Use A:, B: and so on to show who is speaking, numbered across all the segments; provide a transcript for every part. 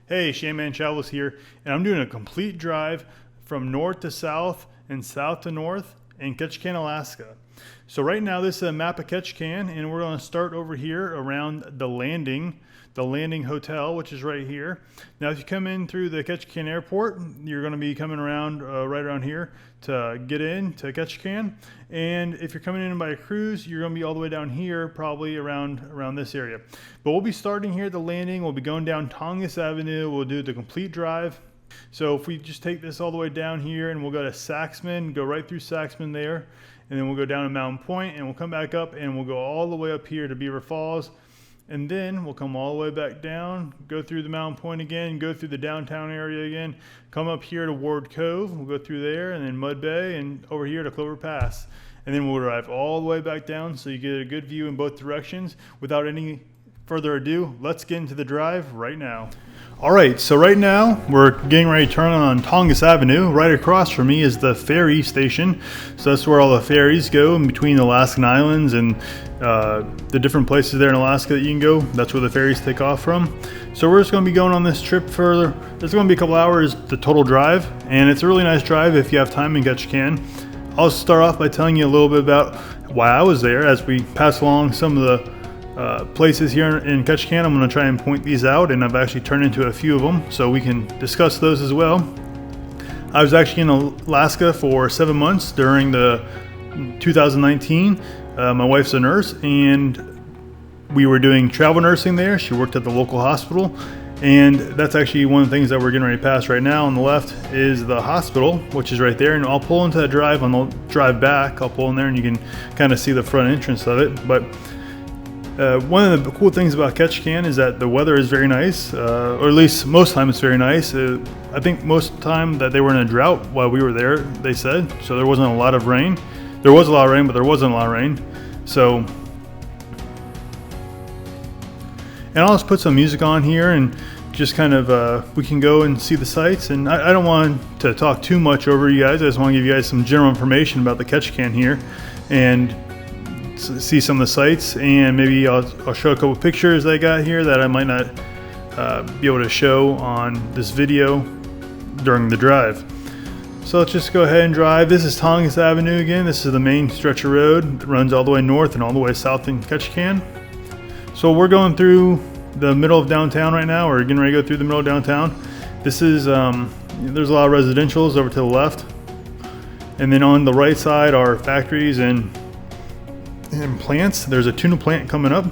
A: Hey, Shaman Travels here, and I'm doing a complete drive from north to south and south to north in Ketchikan, Alaska. So right now this is a map of Ketchikan, and we're going to start over here around the landing hotel, which is right here. Now if you come in through the Ketchikan airport, you're going to be coming around right around here to get in to Ketchikan. And if you're coming in by a cruise, you're going to be all the way down here, probably around this area. But we'll be starting here at the landing. We'll be going down Tongass Avenue. We'll do the complete drive. So if we just take this all the way down here, and we'll go to Saxman, go right through Saxman there, and then we'll go down to Mountain Point, and we'll come back up, and we'll go all the way up here to Beaver Falls. And then we'll come all the way back down, go through the Mountain Point again, go through the downtown area again, come up here to Ward Cove, we'll go through there, and then Mud Bay, and over here to Clover Pass. And then we'll drive all the way back down so you get a good view in both directions. Without any further ado, let's get into the drive right now. All right, so right now we're getting ready to turn on Tongass Avenue. Right across from me is the ferry station. So that's where all the ferries go in between the Alaskan islands and the different places there in Alaska that you can go. That's where the ferries take off from. So we're just going to be going on this trip further. It's going to be a couple hours, the total drive, and it's a really nice drive if you have time in Ketchikan. I'll start off by telling you a little bit about why I was there as we pass along some of the places here in Ketchikan. I'm going to try and point these out, and I've actually turned into a few of them so we can discuss those as well. I was actually in Alaska for 7 months during the 2019. My wife's a nurse, and we were doing travel nursing there. She worked at the local hospital, and that's actually one of the things that we're getting ready to pass right now. On the left is the hospital, which is right there, and I'll pull into that drive. On the drive back, I'll pull in there and you can kind of see the front entrance of it. But one of the cool things about Ketchikan is that the weather is very nice, or at least most time it's very nice. I think most of the time that they were in a drought while we were there, they said, so there wasn't a lot of rain. There was a lot of rain, but there wasn't a lot of rain. So, and I'll just put some music on here and just kind of, we can go and see the sights. And I don't want to talk too much over you guys. I just want to give you guys some general information about the Ketchikan here and see some of the sights, and maybe I'll show a couple pictures I got here that I might not be able to show on this video during the drive. So let's just go ahead and drive. This is Tongass Avenue again. This is the main stretch of road that runs all the way north and all the way south in Ketchikan. So we're going through the middle of downtown right now. We're getting ready to go through the middle of downtown. This is there's a lot of residentials over to the left, and then on the right side are factories and plants. There's a tuna plant coming up.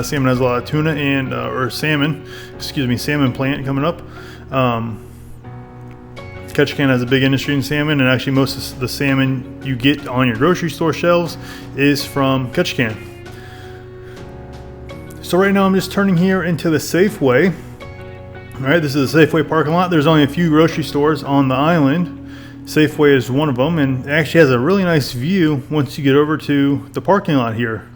A: Salmon has a lot of tuna and salmon plant coming up. Ketchikan has a big industry in salmon, and actually most of the salmon you get on your grocery store shelves is from Ketchikan. So right now I'm just turning here into the Safeway. All right, this is the Safeway parking lot. There's only a few grocery stores on the island. Safeway is one of them, and it actually has a really nice view once you get over to the parking lot here.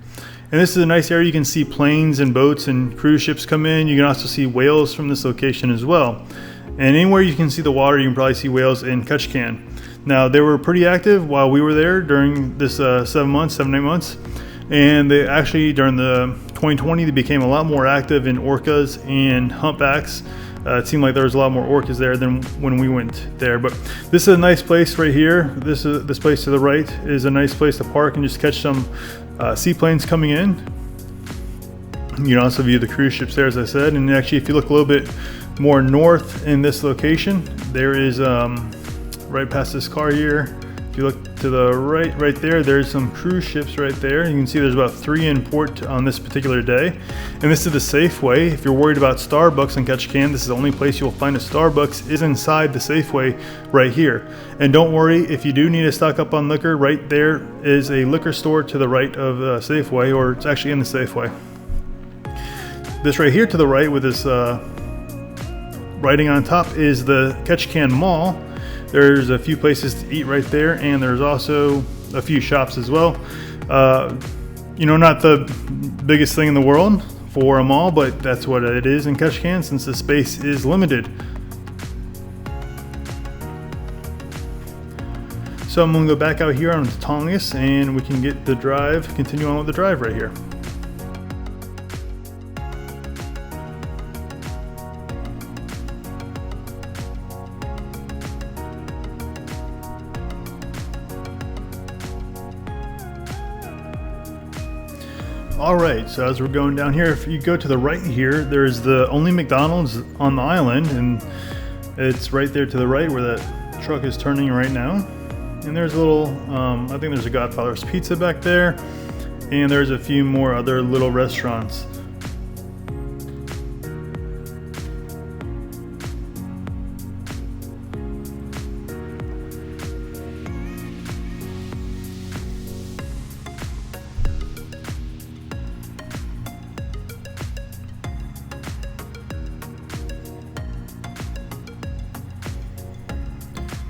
A: And this is a nice area. You can see planes and boats and cruise ships come in. You can also see whales from this location as well. And anywhere you can see the water, you can probably see whales in Ketchikan. Now, they were pretty active while we were there during this 7 months, 7, 8 months. And they actually, during the 2020, they became a lot more active in orcas and humpbacks. It seemed like there was a lot more orcas there than when we went there. But this is a nice place right here. This place to the right is a nice place to park and just catch some seaplanes coming in. You can also view the cruise ships there, as I said. And actually, if you look a little bit more north in this location, there is right past this car here. If you look to the right there, there's some cruise ships right there. You can see there's about 3 in port on this particular day. And this is the Safeway. If you're worried about Starbucks in Ketchikan, this is the only place you'll find a Starbucks is inside the Safeway right here. And don't worry, if you do need to stock up on liquor, right there is a liquor store to the right of the Safeway, or it's actually in the Safeway. This right here to the right with this writing on top is the Ketchikan Mall. There's a few places to eat right there, and there's also a few shops as well. Not the biggest thing in the world for a mall, but that's what it is in Ketchikan since the space is limited. So I'm going to go back out here on Tongass, and we can continue on with the drive right here. All right, so as we're going down here, if you go to the right here, there's the only McDonald's on the island, and it's right there to the right where that truck is turning right now. And there's a little, I think there's a Godfather's Pizza back there, and there's a few more other little restaurants.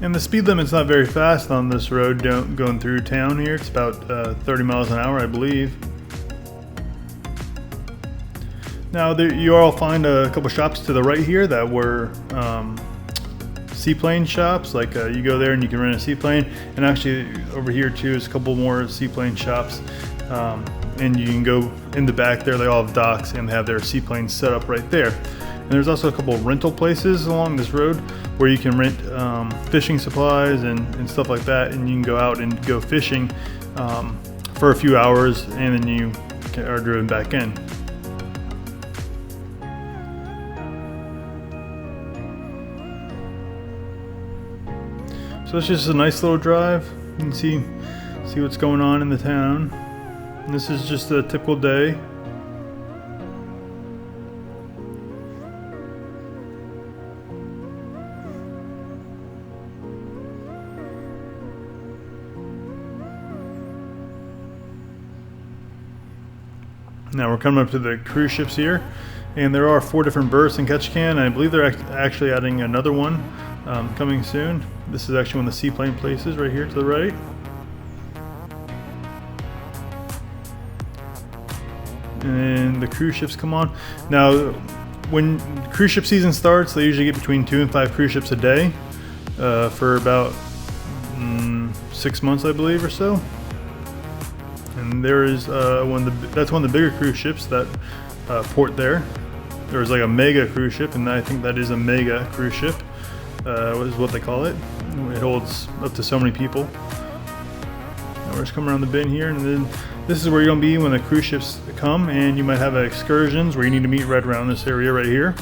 A: And the speed limit's not very fast on this road going through town here. It's about 30 miles an hour, I believe. Now you all find a couple shops to the right here that were seaplane shops. Like you go there and you can rent a seaplane. And actually over here too is a couple more seaplane shops. And you can go in the back there. They all have docks and they have their seaplanes set up right there. And there's also a couple of rental places along this road where you can rent fishing supplies and stuff like that, and you can go out and go fishing for a few hours, and then you are driven back in. So it's just a nice little drive. You can see what's going on in the town. And this is just a typical day. Now we're coming up to the cruise ships here, and there are 4 different berths in Ketchikan. I believe they're actually adding another one coming soon. This is actually one of the seaplane places right here to the right. And the cruise ships come on. Now, when cruise ship season starts, they usually get between 2 and 5 cruise ships a day for about 6 months, I believe, or so. And there is that's one of the bigger cruise ships that port there. There's like a mega cruise ship, and I think that is a mega cruise ship, is what they call it. It holds up to so many people. Now we're just coming around the bend here, and then this is where you're gonna be when the cruise ships come, and you might have excursions where you need to meet right around this area right here.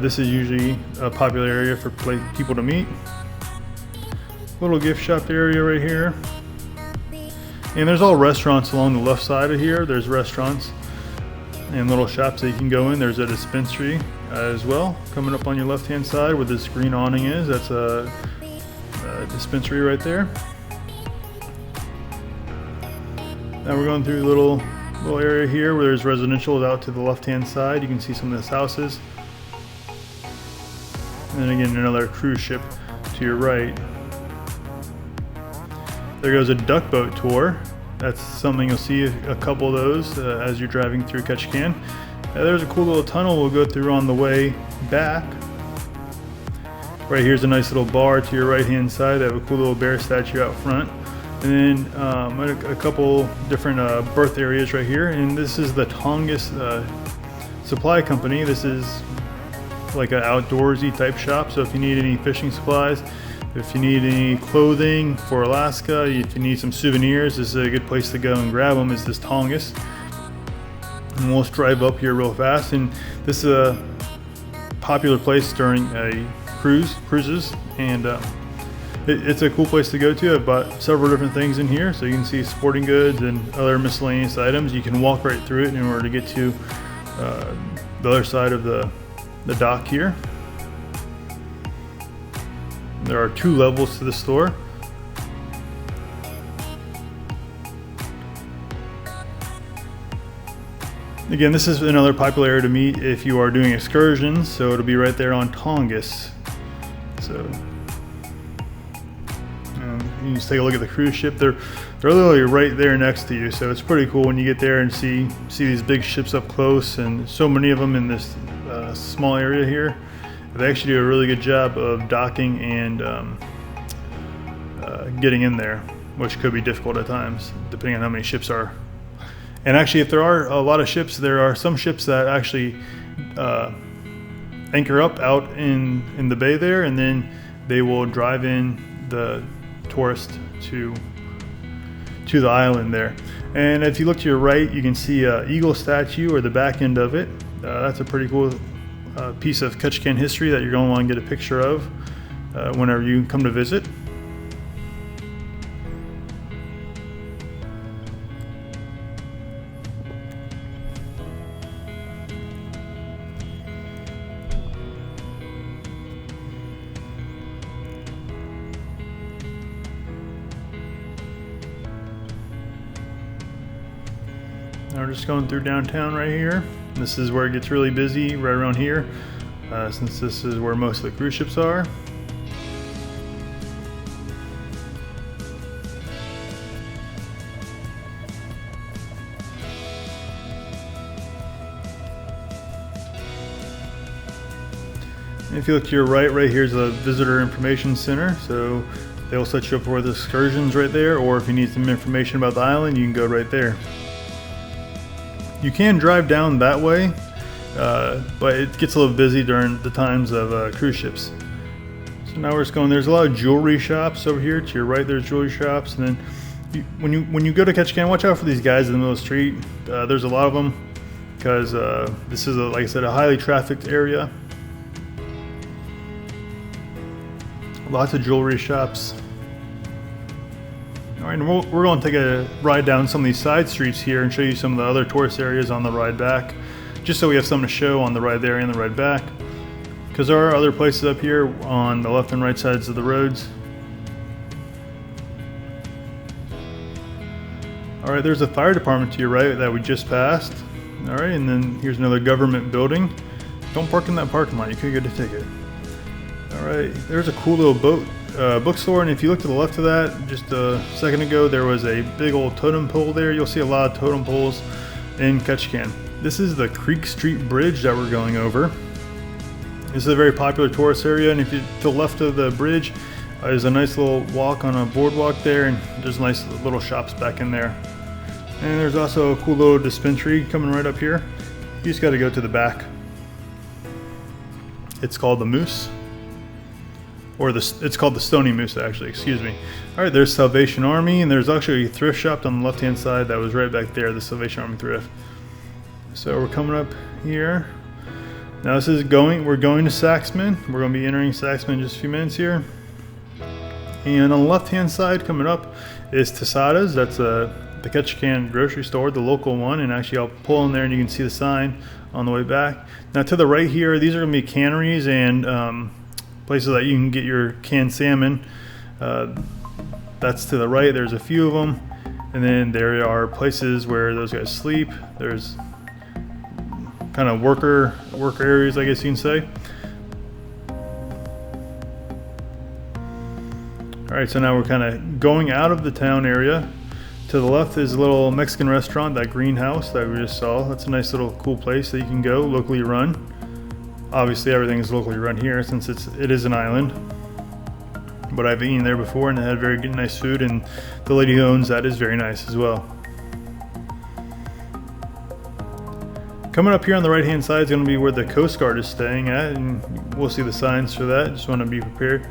A: This is usually a popular area for people to meet. Little gift shop area right here. And there's all restaurants along the left side of here. There's restaurants and little shops that you can go in. There's a dispensary as well coming up on your left hand side where this green awning is. That's a dispensary right there. Now we're going through a little area here where there's residential out to the left hand side. You can see some of these houses. And then again, another cruise ship to your right. There goes a duck boat tour. That's something you'll see a couple of those as you're driving through Ketchikan. There's a cool little tunnel we'll go through on the way back. Right here's a nice little bar to your right hand side. They have a cool little bear statue out front. And then a couple different berth areas right here. And this is the Tongass supply company. This is like an outdoorsy type shop. So if you need any fishing supplies, if you need any clothing for Alaska, if you need some souvenirs, this is a good place to go and grab them, is this Tongass. And we'll just drive up here real fast. And this is a popular place during cruises. And it's a cool place to go to. I've bought several different things in here. So you can see sporting goods and other miscellaneous items. You can walk right through it in order to get to the other side of the dock here. There are 2 levels to the store. Again, this is another popular area to meet if you are doing excursions, so it'll be right there on Tongass. So you can just take a look at the cruise ship. They're literally right there next to you, so it's pretty cool when you get there and see these big ships up close, and so many of them in this small area here. They actually do a really good job of docking and getting in there, which could be difficult at times, depending on how many ships are. And actually, if there are a lot of ships, there are some ships that actually anchor up out in the bay there, and then they will drive in the tourists to to the island there. And if you look to your right, you can see an eagle statue, or the back end of it. That's a pretty cool piece of Ketchikan history that you're going to want to get a picture of whenever you come to visit. Now we're just going through downtown right here. This is where it gets really busy, right around here, since this is where most of the cruise ships are. And if you look to your right here's a visitor information center. So they'll set you up for the excursions right there, or if you need some information about the island, you can go right there. You can drive down that way, but it gets a little busy during the times of cruise ships. So now we're just going, there's a lot of jewelry shops over here. To your right, there's jewelry shops. And then when you go to Ketchikan, watch out for these guys in the middle of the street. There's a lot of them because this is, like I said, a highly trafficked area. Lots of jewelry shops. All right, and we're going to take a ride down some of these side streets here and show you some of the other tourist areas on the ride back, just so we have something to show on the ride there and the ride back, because there are other places up here on the left and right sides of the roads. All right, there's a fire department to your right that we just passed. All right, and then here's another government building. Don't park in that parking lot, you could get a ticket. All right, there's a cool little bookstore, and if you look to the left of that, just a second ago, there was a big old totem pole there. You'll see a lot of totem poles in Ketchikan. This is the Creek Street Bridge that we're going over. This is a very popular tourist area, and if you to the left of the bridge, there's a nice little walk on a boardwalk there, and there's nice little shops back in there. And there's also a cool little dispensary coming right up here. You just got to go to the back. It's called the Moose. Or it's called the Stony Moose, actually, excuse me. All right, there's Salvation Army, and there's actually a thrift shop on the left-hand side that was right back there, the Salvation Army thrift. So we're coming up here. Now we're going to Saxman. We're going to be entering Saxman in just a few minutes here. And on the left-hand side coming up is Tosada's. That's the Ketchikan grocery store, the local one. And actually, I'll pull in there and you can see the sign on the way back. Now to the right here, these are going to be canneries and places that you can get your canned salmon. That's to the right. There's a few of them, and then there are places where those guys sleep. There's kind of worker areas, I guess you can say. All right, so now we're kind of going out of the town area. To the left is a little Mexican restaurant, that greenhouse that we just saw. That's a nice little cool place that you can go, locally run. Obviously everything is locally run here since it is an island, but I've eaten there before and it had very good, nice food, and the lady who owns that is very nice as well. Coming up here on the right hand side is going to be where the Coast Guard is staying at, and we'll see the signs for that. Just want to be prepared.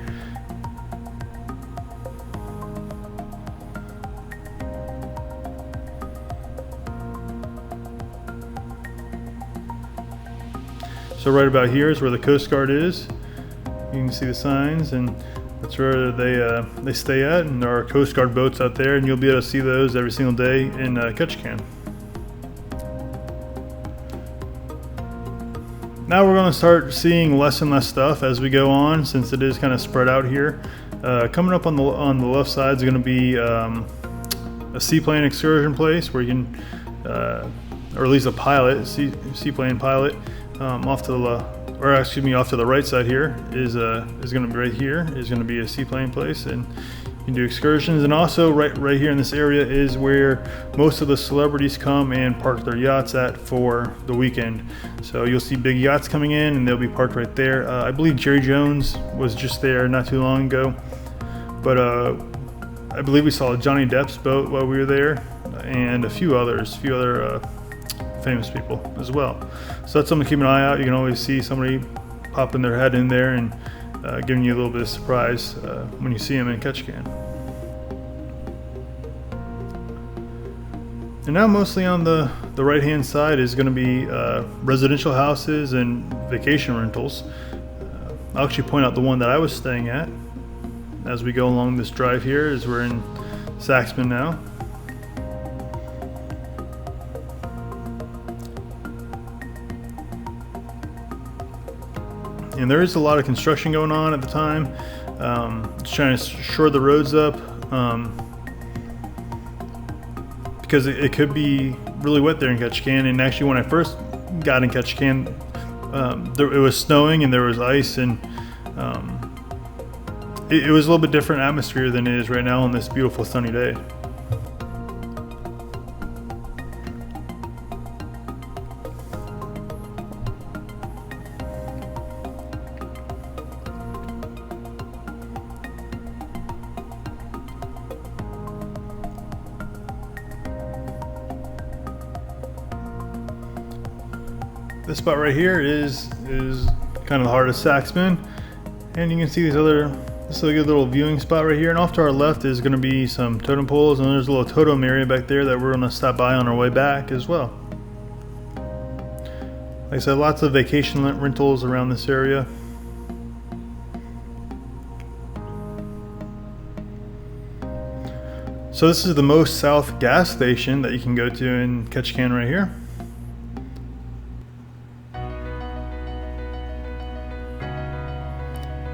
A: So right about here is where the Coast Guard is. You can see the signs, and that's where they stay at, and there are Coast Guard boats out there, and you'll be able to see those every single day in Ketchikan. Now we're going to start seeing less and less stuff as we go on, since it is kind of spread out here. Coming up on the left side is going to be a seaplane excursion place where you can, or at least a pilot, seaplane pilot. Off to the right side here is going to be right here is going to be a seaplane place, and you can do excursions. And also right here in this area is where most of the celebrities come and park their yachts at for the weekend. So you'll see big yachts coming in, and they'll be parked right there. I believe Jerry Jones was just there not too long ago, but I believe we saw Johnny Depp's boat while we were there, and a few other famous people as well. So that's something to keep an eye out. You can always see somebody popping their head in there and giving you a little bit of surprise when you see them in Ketchikan. And now mostly on the right hand side is going to be residential houses and vacation rentals. I'll actually point out the one that I was staying at as we go along this drive here, as we're in Saxman now. And there is a lot of construction going on at the time. Just trying to shore the roads up because it could be really wet there in Ketchikan. And actually, when I first got in Ketchikan, it was snowing and there was ice, and it was a little bit different atmosphere than it is right now on this beautiful sunny day. This spot right here is kind of the heart of Saxman, and you can see this is a good little viewing spot right here. And off to our left is going to be some totem poles, and there's a little totem area back there that we're going to stop by on our way back as well. Like I said, lots of vacation rentals around this area. So this is the most south gas station that you can go to in Ketchikan right here.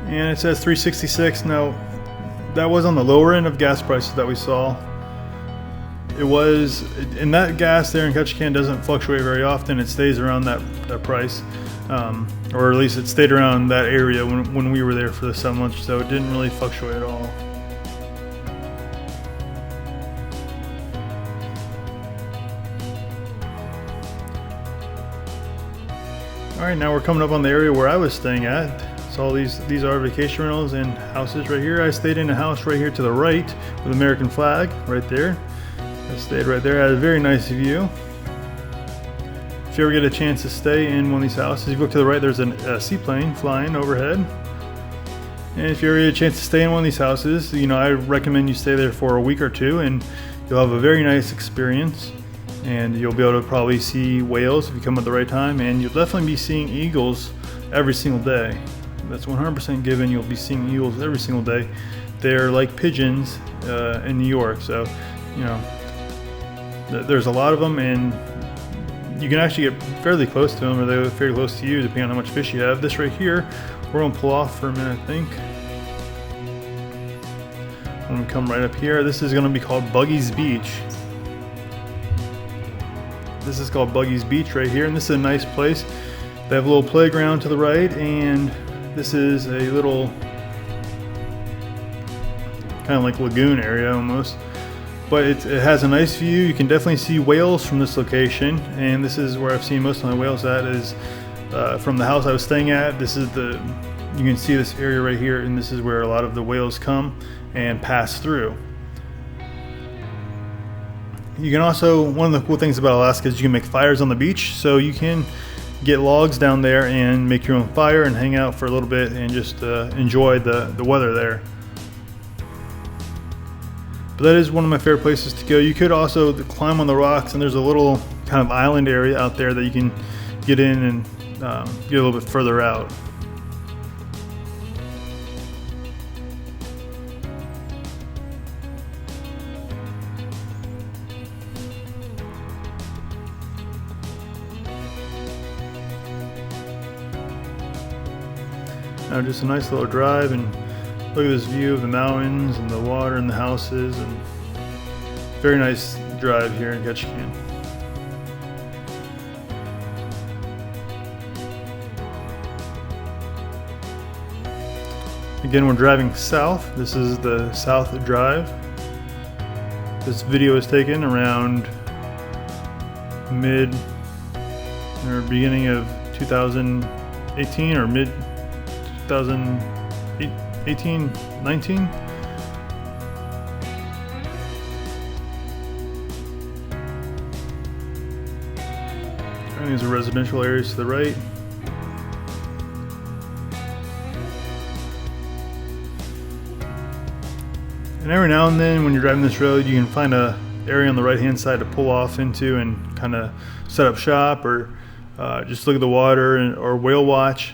A: And it says $3.66. Now, that was on the lower end of gas prices that we saw. It was, and that gas there in Ketchikan doesn't fluctuate very often. It stays around that price, or at least it stayed around that area when we were there for the 7 months, so it didn't really fluctuate at all. All right, now we're coming up on the area where I was staying at. So all these are vacation rentals and houses right here. I stayed in a house right here to the right with the American flag right there. I stayed right there. I had a very nice view. If you ever get a chance to stay in one of these houses, if you look to the right, there's a seaplane flying overhead. And if you ever get a chance to stay in one of these houses, you know, I recommend you stay there for a week or two, and you'll have a very nice experience. And you'll be able to probably see whales if you come at the right time, and you'll definitely be seeing eagles every single day. That's 100% given. You'll be seeing eagles every single day. They're like pigeons in New York, so you know there's a lot of them, and you can actually get fairly close to them, or they're fairly close to you, depending on how much fish you have. This right here, we're gonna pull off for a minute, I think. When we come right up here, this is gonna be called Buggies Beach. This is called Buggies Beach right here, and this is a nice place. They have a little playground to the right, and this is a little kind of like lagoon area almost, but it has a nice view. You can definitely see whales from this location, and this is where I've seen most of my whales at, is from the house I was staying at. This is you can see this area right here, and this is where a lot of the whales come and pass through. You can also, one of the cool things about Alaska is you can make fires on the beach, so you can get logs down there and make your own fire and hang out for a little bit and just enjoy the weather there. But that is one of my favorite places to go. You could also climb on the rocks, and there's a little kind of island area out there that you can get in and get a little bit further out. Now just a nice little drive, and look at this view of the mountains and the water and the houses, and very nice drive here in Ketchikan. Again, we're driving south. This is the South Drive. This video is taken around mid or beginning of 2018 or mid 2018, 19. And these are residential areas to the right. And every now and then when you're driving this road, you can find a area on the right hand side to pull off into and kind of set up shop, or just look at the water or whale watch.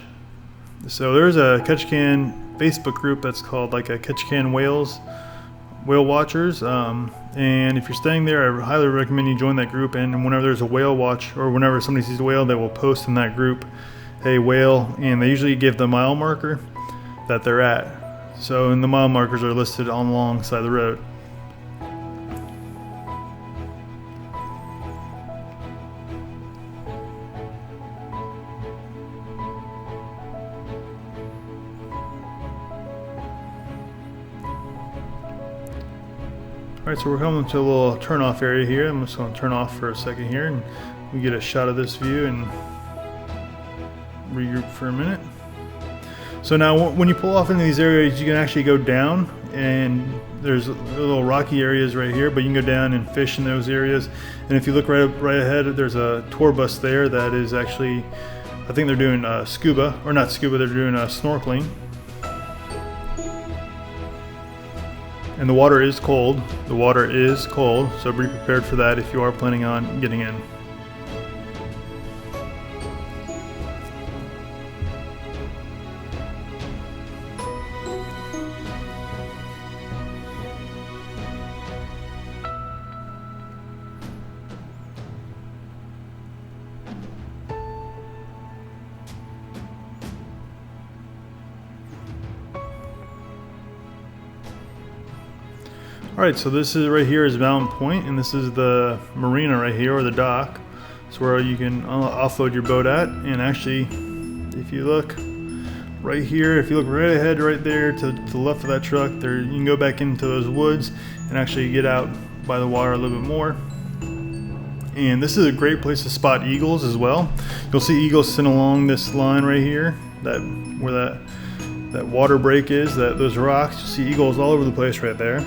A: So there's a Ketchikan Facebook group that's called like a Ketchikan Whale Watchers, and if you're staying there, I highly recommend you join that group. And whenever there's a whale watch, or whenever somebody sees a whale, they will post in that group, hey, whale, and they usually give the mile marker that they're at. So, and the mile markers are listed on alongside the road. Alright, so we're coming to a little turn-off area here. I'm just going to turn off for a second here, and we get a shot of this view and regroup for a minute. So now when you pull off into these areas, you can actually go down, and there's little rocky areas right here, but you can go down and fish in those areas. And if you look right ahead, there's a tour bus there that is actually, I think they're doing scuba, or not scuba, they're doing snorkeling. And the water is cold. The water is cold, so be prepared for that if you are planning on getting in. Alright, so this is right here is Mountain Point, and this is the marina right here, or the dock. It's where you can offload your boat at. And actually, if you look right here, if you look right ahead right there to the left of that truck, there you can go back into those woods and actually get out by the water a little bit more. And this is a great place to spot eagles as well. You'll see eagles sitting along this line right here, where that water break is, those rocks. You'll see eagles all over the place right there.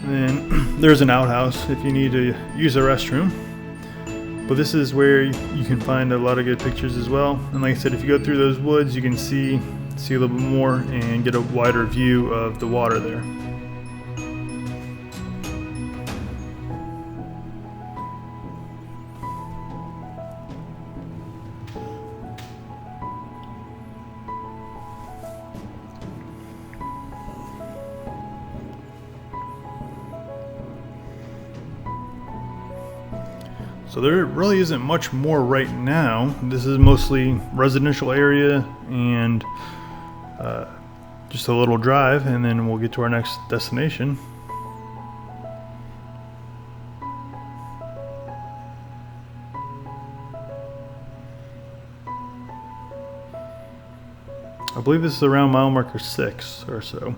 A: And then there's an outhouse if you need to use a restroom. But this is where you can find a lot of good pictures as well. And like I said, if you go through those woods, you can see a little bit more and get a wider view of the water there. So there really isn't much more right now. This is mostly residential area and just a little drive, and then we'll get to our next destination. I believe this is around mile marker 6 or so.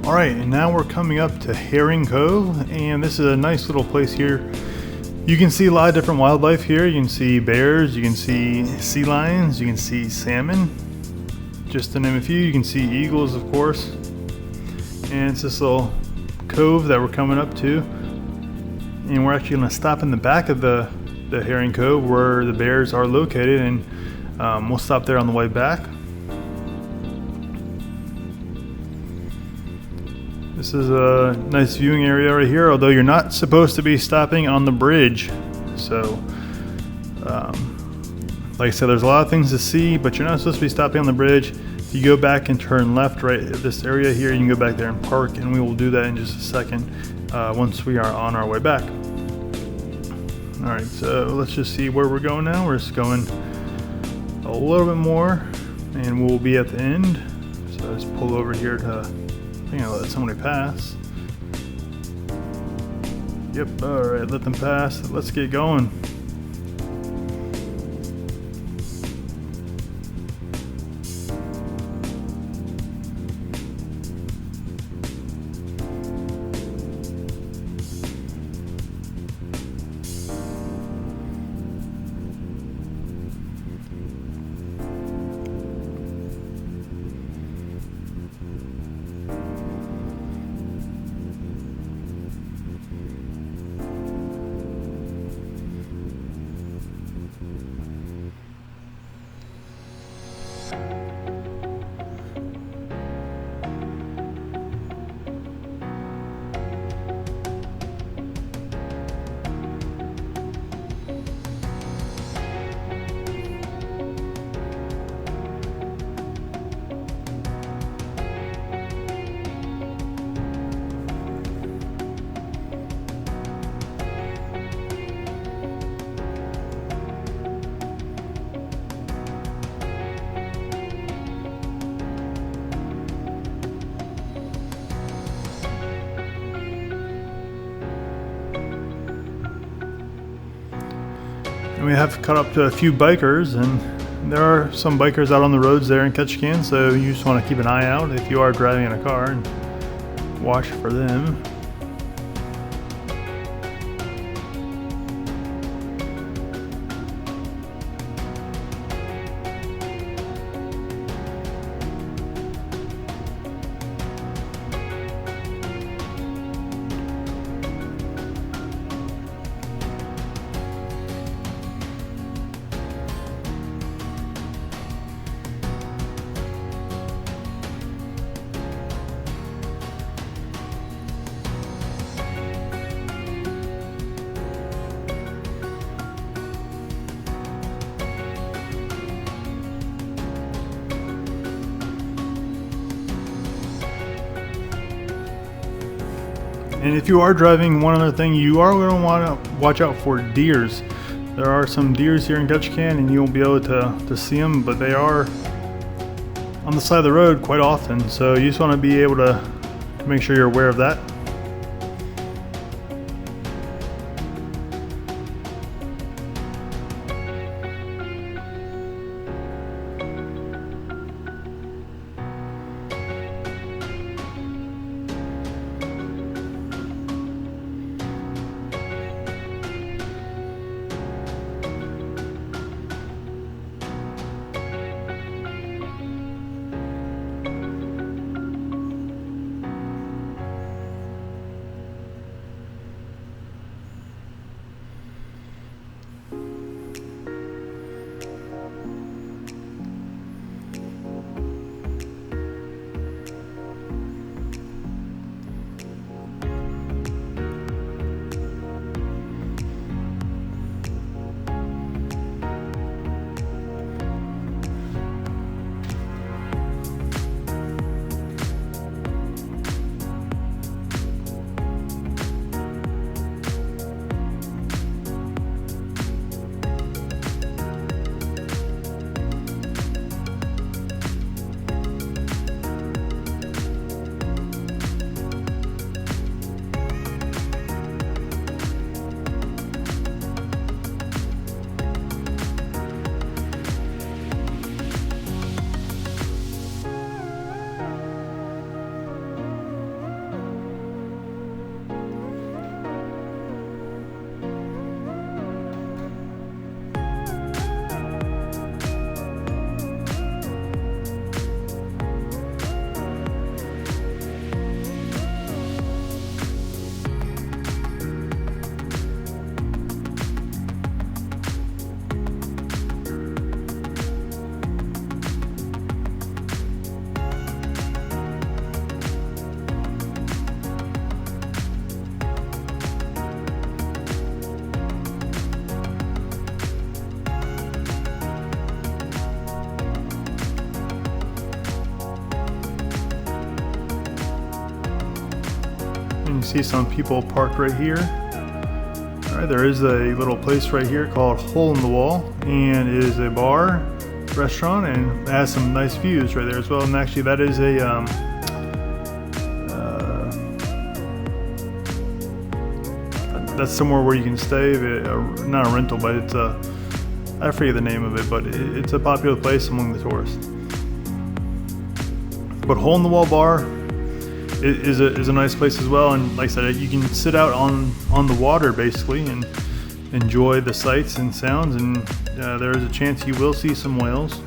A: All right, and now we're coming up to Herring Cove, and this is a nice little place here. You can see a lot of different wildlife here. You can see bears, you can see sea lions, you can see salmon, just to name a few. You can see eagles, of course. And it's this little cove that we're coming up to. And we're actually gonna stop in the back of the Herring Cove where the bears are located, and we'll stop there on the way back. This is a nice viewing area right here, although you're not supposed to be stopping on the bridge. So, like I said, there's a lot of things to see, but you're not supposed to be stopping on the bridge. If you go back and turn left right at this area here, you can go back there and park, and we will do that in just a second once we are on our way back. All right, so let's just see where we're going now. We're just going a little bit more, and we'll be at the end. So let's pull over here to... I'm gonna let somebody pass. Yep, alright, let them pass. Let's get going. And we have caught up to a few bikers, and there are some bikers out on the roads there in Ketchikan, so you just want to keep an eye out if you are driving in a car and watch for them. And if you are driving, one other thing, you are going to want to watch out for deers. There are some deers here in Ketchikan, and you won't be able to see them, but they are on the side of the road quite often. So you just want to be able to make sure you're aware of that. see some people parked right here. All right, there is a little place right here called Hole in the Wall, and it is a bar, restaurant, and it has some nice views right there as well. And actually, that is a that's somewhere where you can stay. Not a rental, but it's a, I forget the name of it, but it's a popular place among the tourists. But Hole in the Wall Bar is a nice place as well, and like I said, you can sit out on the water basically and enjoy the sights and sounds, and there is a chance you will see some whales.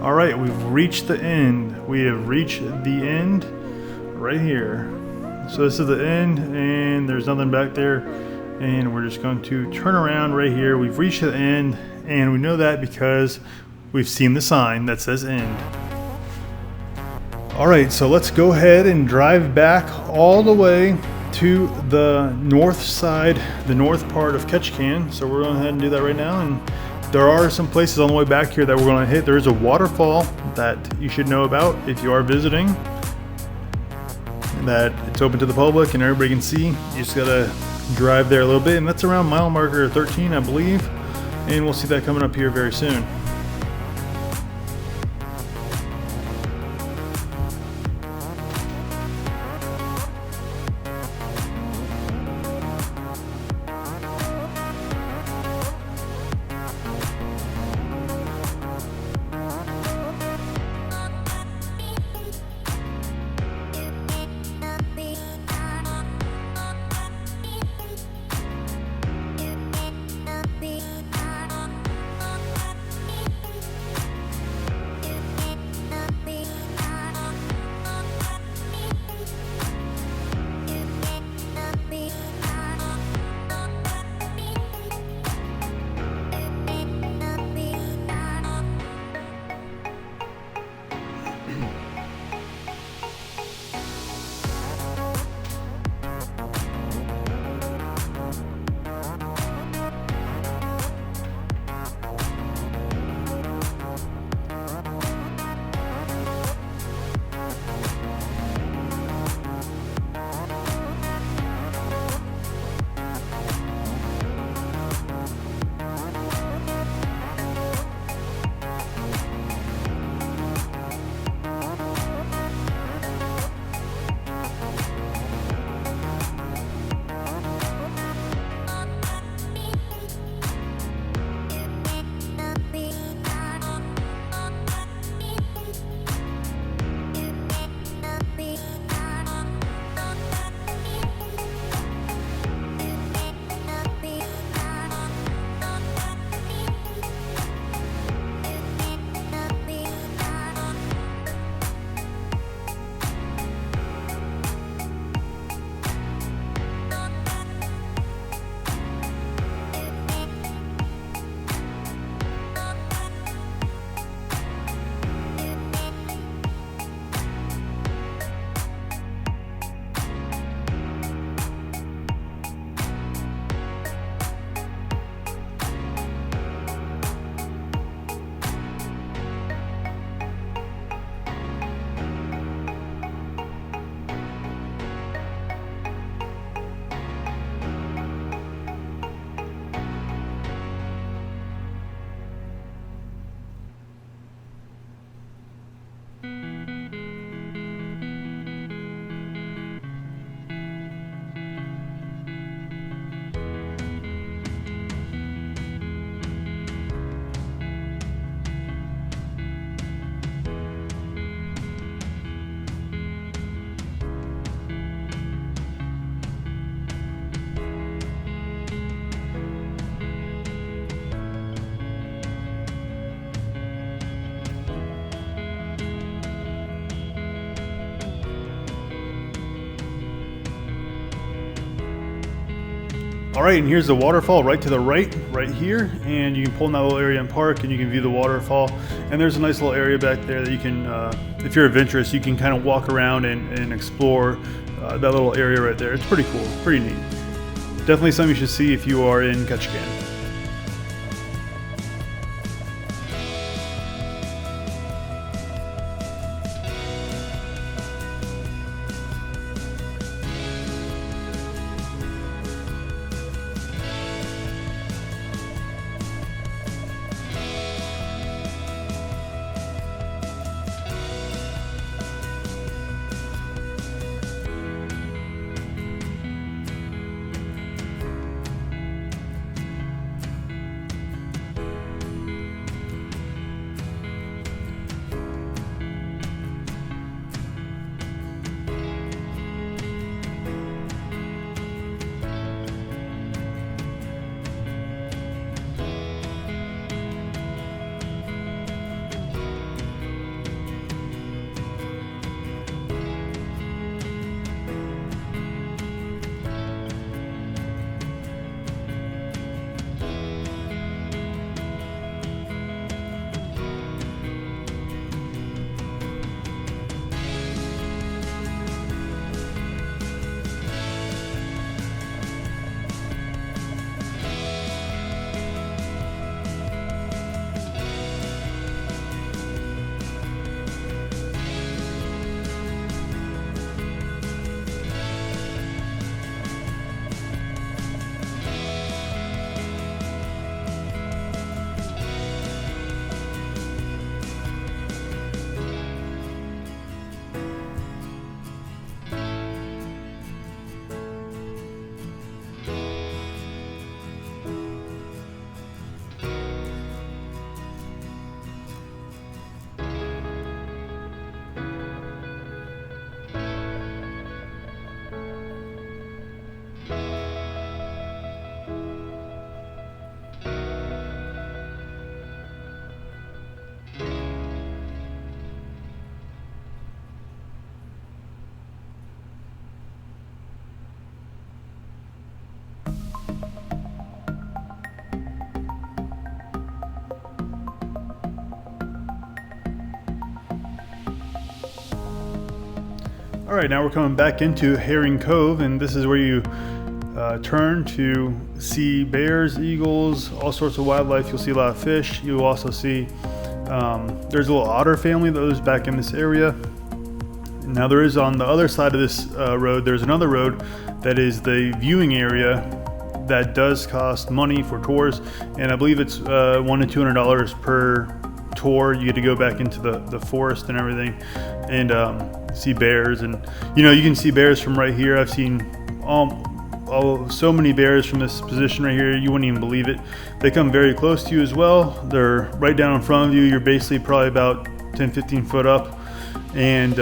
A: All right, we've reached the end. We have reached the end right here. So this is the end, and there's nothing back there. And we're just going to turn around right here. We've reached the end, and we know that because we've seen the sign that says end. All right, so let's go ahead and drive back all the way to the north side, the north part of Ketchikan. So we're going to go ahead and do that right now. And there are some places on the way back here that we're going to hit. There is a waterfall that you should know about if you are visiting, that it's open to the public and everybody can see. You just got to drive there a little bit, and that's around mile marker 13, I believe, and we'll see that coming up here very soon. All right, and here's the waterfall right to the right here, and you can pull in that little area and park, and you can view the waterfall. And there's a nice little area back there that you can, if you're adventurous, you can kind of walk around and explore that little area right there. It's pretty cool, pretty neat. Definitely something you should see if you are in Ketchikan. All right, now we're coming back into Herring Cove, and this is where you turn to see bears, eagles, all sorts of wildlife. You'll see a lot of fish. You'll also see there's a little otter family that lives back in this area. Now there is on the other side of this road, there's another road that is the viewing area that does cost money for tours, and I believe it's $100 to $200 per tour. You get to go back into the forest and everything, and see bears. And you can see bears from right here. I've seen so many bears from this position right here, you wouldn't even believe it. They come very close to you as well. They're right down in front of you. You're basically probably about 10-15 foot up, and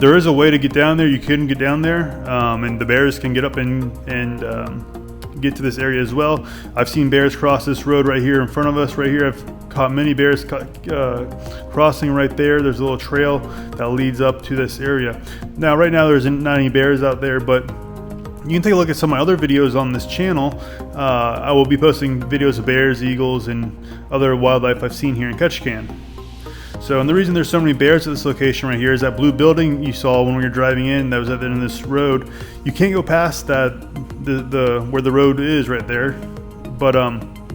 A: there is a way to get down there. You can get down there, and the bears can get up and get to this area as well. I've seen bears cross this road right here in front of us. Right here, I've caught many bears crossing right there. There's a little trail that leads up to this area. Now, right now, there's not any bears out there, but you can take a look at some of my other videos on this channel. I will be posting videos of bears, eagles, and other wildlife I've seen here in Ketchikan. So, and the reason there's so many bears at this location right here is that blue building you saw when we were driving in, that was at the end of this road. You can't go past that, where the road is right there. But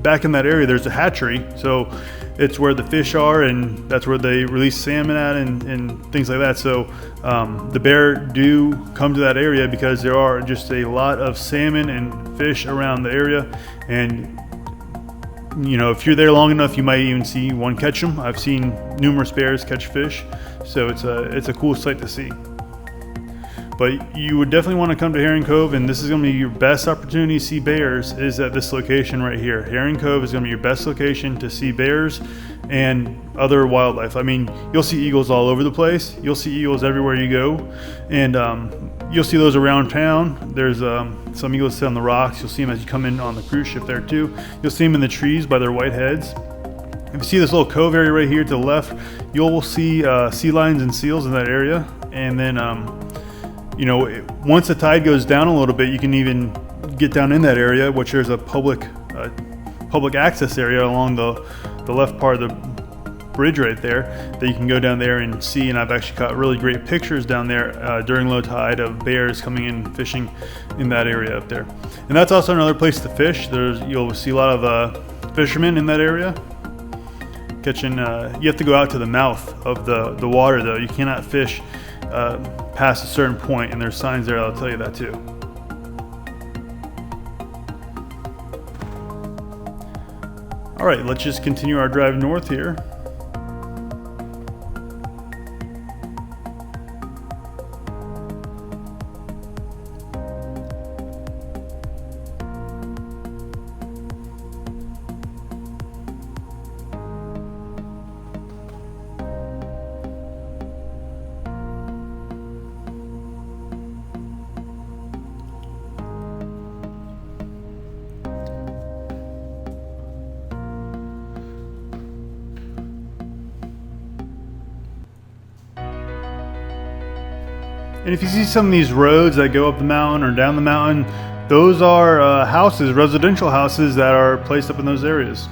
A: back in that area, there's a hatchery. So it's where the fish are, and that's where they release salmon at and things like that. So the bear do come to that area because there are just a lot of salmon and fish around the area. And if you're there long enough, you might even see one catch them. I've seen numerous bears catch fish, so it's a cool sight to see. But you would definitely want to come to Herring Cove, and this is going to be your best opportunity to see bears is at this location right here. Herring Cove is going to be your best location to see bears and other wildlife. I mean, you'll see eagles all over the place. You'll see eagles everywhere you go, and you'll see those around town. There's some eagles sit on the rocks. You'll see them as you come in on the cruise ship there too. You'll see them in the trees by their white heads. If you see this little cove area right here to the left, you'll see sea lions and seals in that area. And then once the tide goes down a little bit, you can even get down in that area, which there's a public access area along the left part of the bridge right there that you can go down there and see. And I've actually caught really great pictures down there during low tide of bears coming in fishing in that area up there. And that's also another place to fish. You'll see a lot of fishermen in that area catching. You have to go out to the mouth of the water though. You cannot fish past a certain point, and there's signs there that'll tell you that too. All right, let's just continue our drive north here. And if you see some of these roads that go up the mountain or down the mountain, those are houses, residential houses that are placed up in those areas.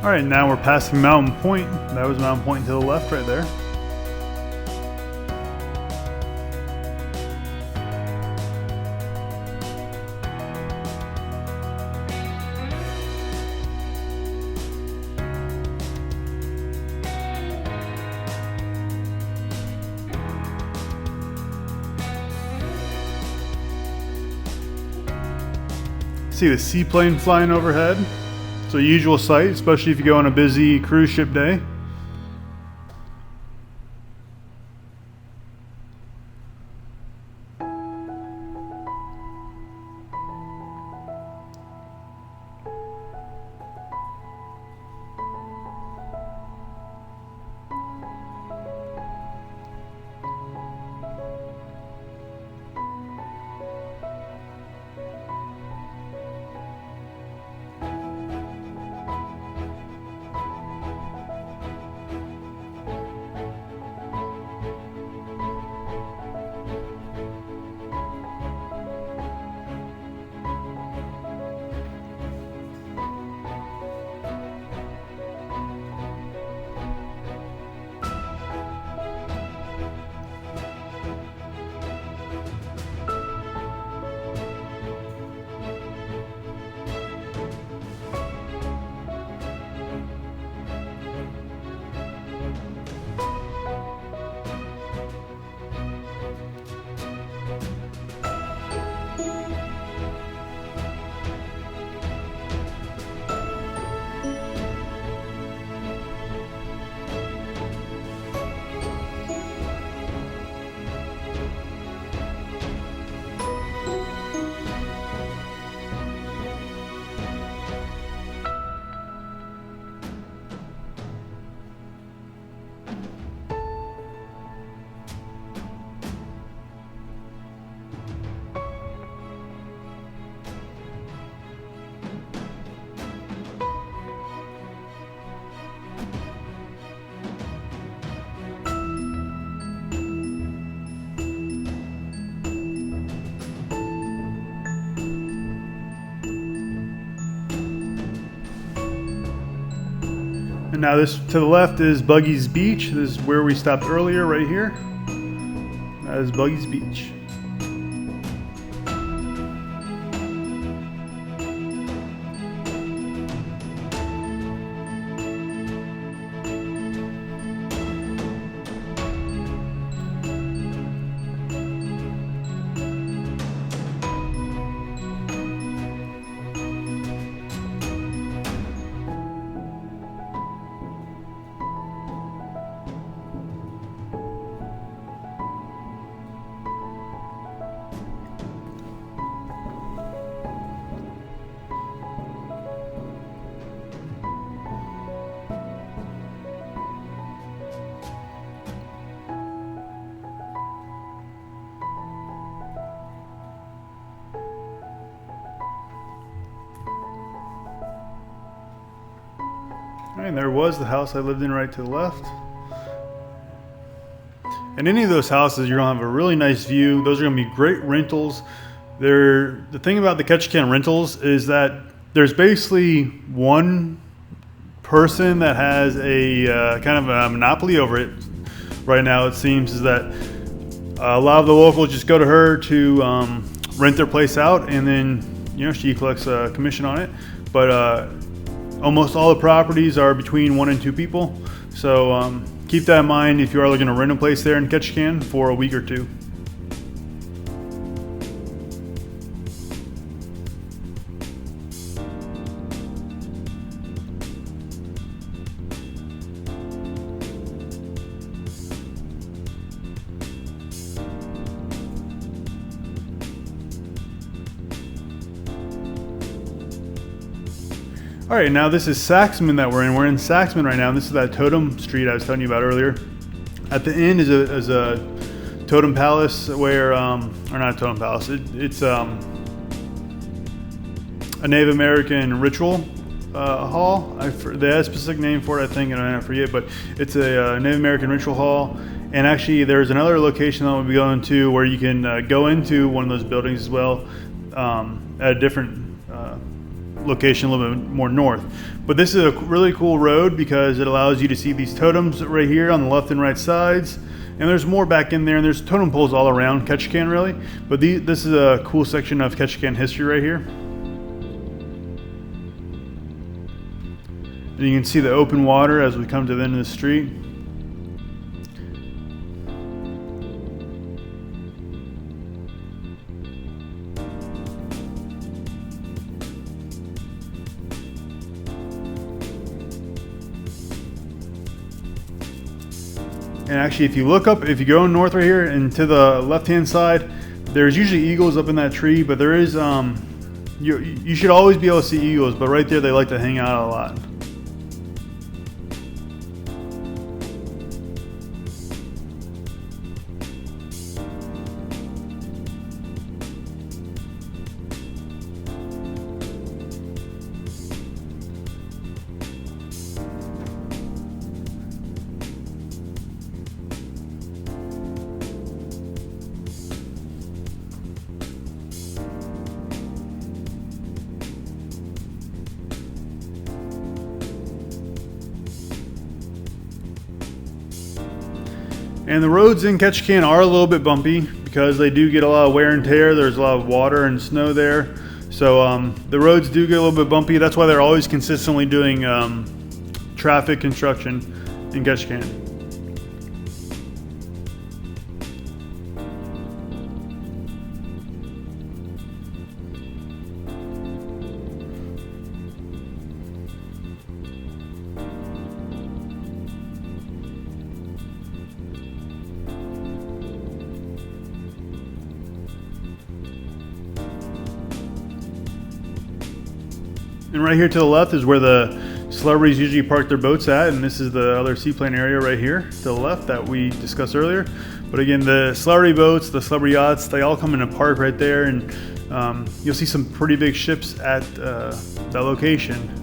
A: All right, now we're passing Mountain Point. That was Mountain Point to the left right there. See the seaplane flying overhead. It's a usual sight, especially if you go on a busy cruise ship day. And now this to the left is Buggies Beach. This is where we stopped earlier, right here. That is Buggies Beach. And there was the house I lived in right to the left. And any of those houses, you're gonna have a really nice view. Those are gonna be great rentals. The thing about the Ketchikan rentals is that there's basically one person that has a kind of a monopoly over it right now. It seems is that a lot of the locals just go to her to rent their place out, and then she collects a commission on it. But almost all the properties are between 1 and 2 people, so keep that in mind if you are looking to rent a place there in Ketchikan for a week or two. All right, now this is Saxman that we're in. We're in Saxman right now, and this is that Totem Street I was telling you about earlier. At the end is a Totem Palace where, or not a Totem Palace, it's a Native American ritual hall. They have a specific name for it, I think, and I forget, but it's a Native American ritual hall. And actually, there's another location that we'll be going to where you can go into one of those buildings as well at a different location, a little bit more north. But this is a really cool road because it allows you to see these totems right here on the left and right sides, and there's more back in there, and there's totem poles all around Ketchikan really, but this is a cool section of Ketchikan history right here. And you can see the open water as we come to the end of the street. And actually, if you look up, if you go north right here and to the left-hand side, there's usually eagles up in that tree, but there is, you should always be able to see eagles, but right there they like to hang out a lot. And the roads in Ketchikan are a little bit bumpy because they do get a lot of wear and tear. There's a lot of water and snow there. So the roads do get a little bit bumpy. That's why they're always consistently doing traffic construction in Ketchikan. And right here to the left is where the celebrities usually park their boats at, and this is the other seaplane area right here to the left that we discussed earlier. But again, the celebrity boats, the celebrity yachts, they all come in a park right there, and you'll see some pretty big ships at that location.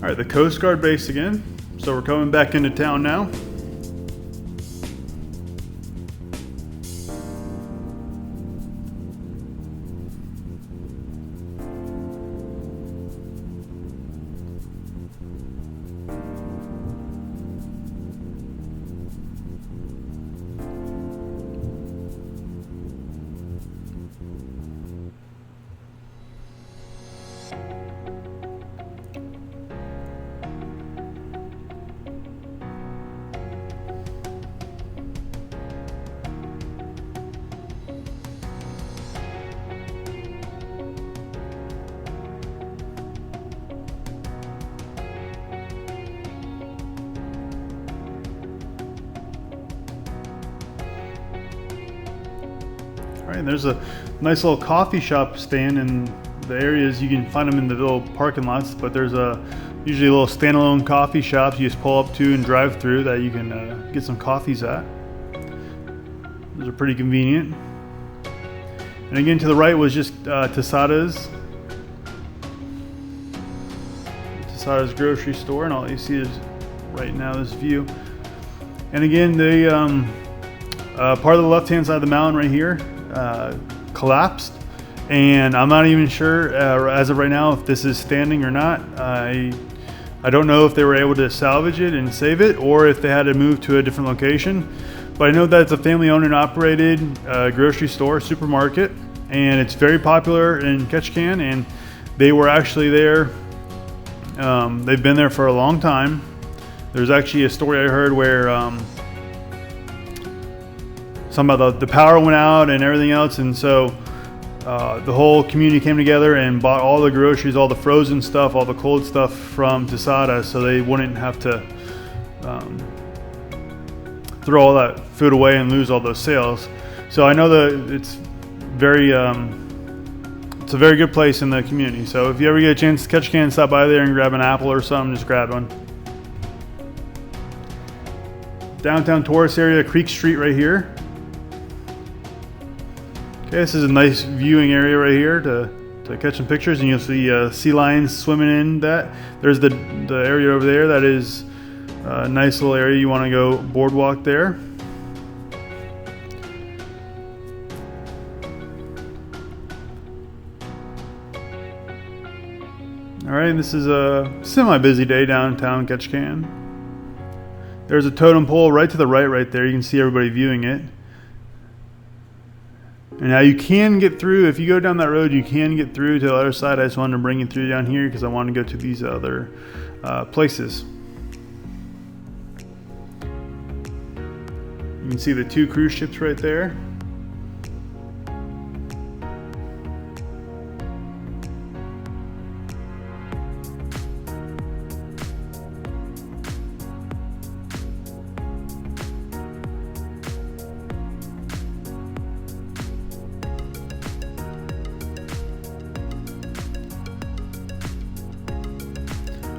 A: All right, the Coast Guard base again. So we're coming back into town now. All right, there's a nice little coffee shop stand in the areas. You can find them in the little parking lots, but there's usually little standalone coffee shops you just pull up to and drive through that you can get some coffees at. Those are pretty convenient. And again, to the right was just Tasada's grocery store, and all you see is right now this view. And again, they part of the left-hand side of the mountain right here collapsed, and I'm not even sure as of right now if this is standing or not. I don't know if they were able to salvage it and save it, or if they had to move to a different location. But I know that it's a family-owned and operated grocery store, supermarket, and it's very popular in Ketchikan, and they were actually there. They've been there for a long time. There's actually a story I heard where some of the power went out and everything else, and so the whole community came together and bought all the groceries, all the frozen stuff, all the cold stuff from Tasada, so they wouldn't have to throw all that food away and lose all those sales. So I know that it's a very good place in the community. So if you ever get a chance to Ketchikan, stop by there and grab an apple or something, just grab one. Downtown tourist area, Creek Street right here. Okay, this is a nice viewing area right here to catch some pictures, and you'll see sea lions swimming in that. There's the area over there that is a nice little area. You want to go boardwalk there. All right, this is a semi-busy day downtown Ketchikan. There's a totem pole right to the right there. You can see everybody viewing it. And now you can get through, if you go down that road, you can get through to the other side. I just wanted to bring you through down here because I want to go to these other places. You can see the two cruise ships right there.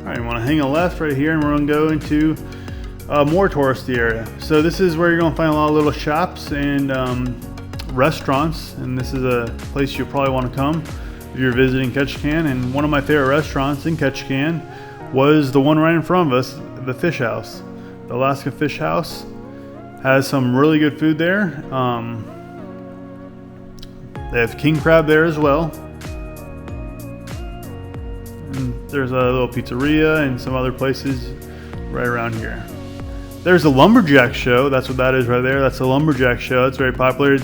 A: All right, you want to hang a left right here, and we're going to go into more touristy area. So this is where you're going to find a lot of little shops and restaurants, and this is a place you'll probably want to come if you're visiting Ketchikan. And one of my favorite restaurants in Ketchikan was the one right in front of us, the Fish House. The Alaskan Fish House has some really good food there. They have king crab there as well. There's a little pizzeria and some other places right around here. There's a lumberjack show. That's what that is right there. That's a lumberjack show. It's very popular.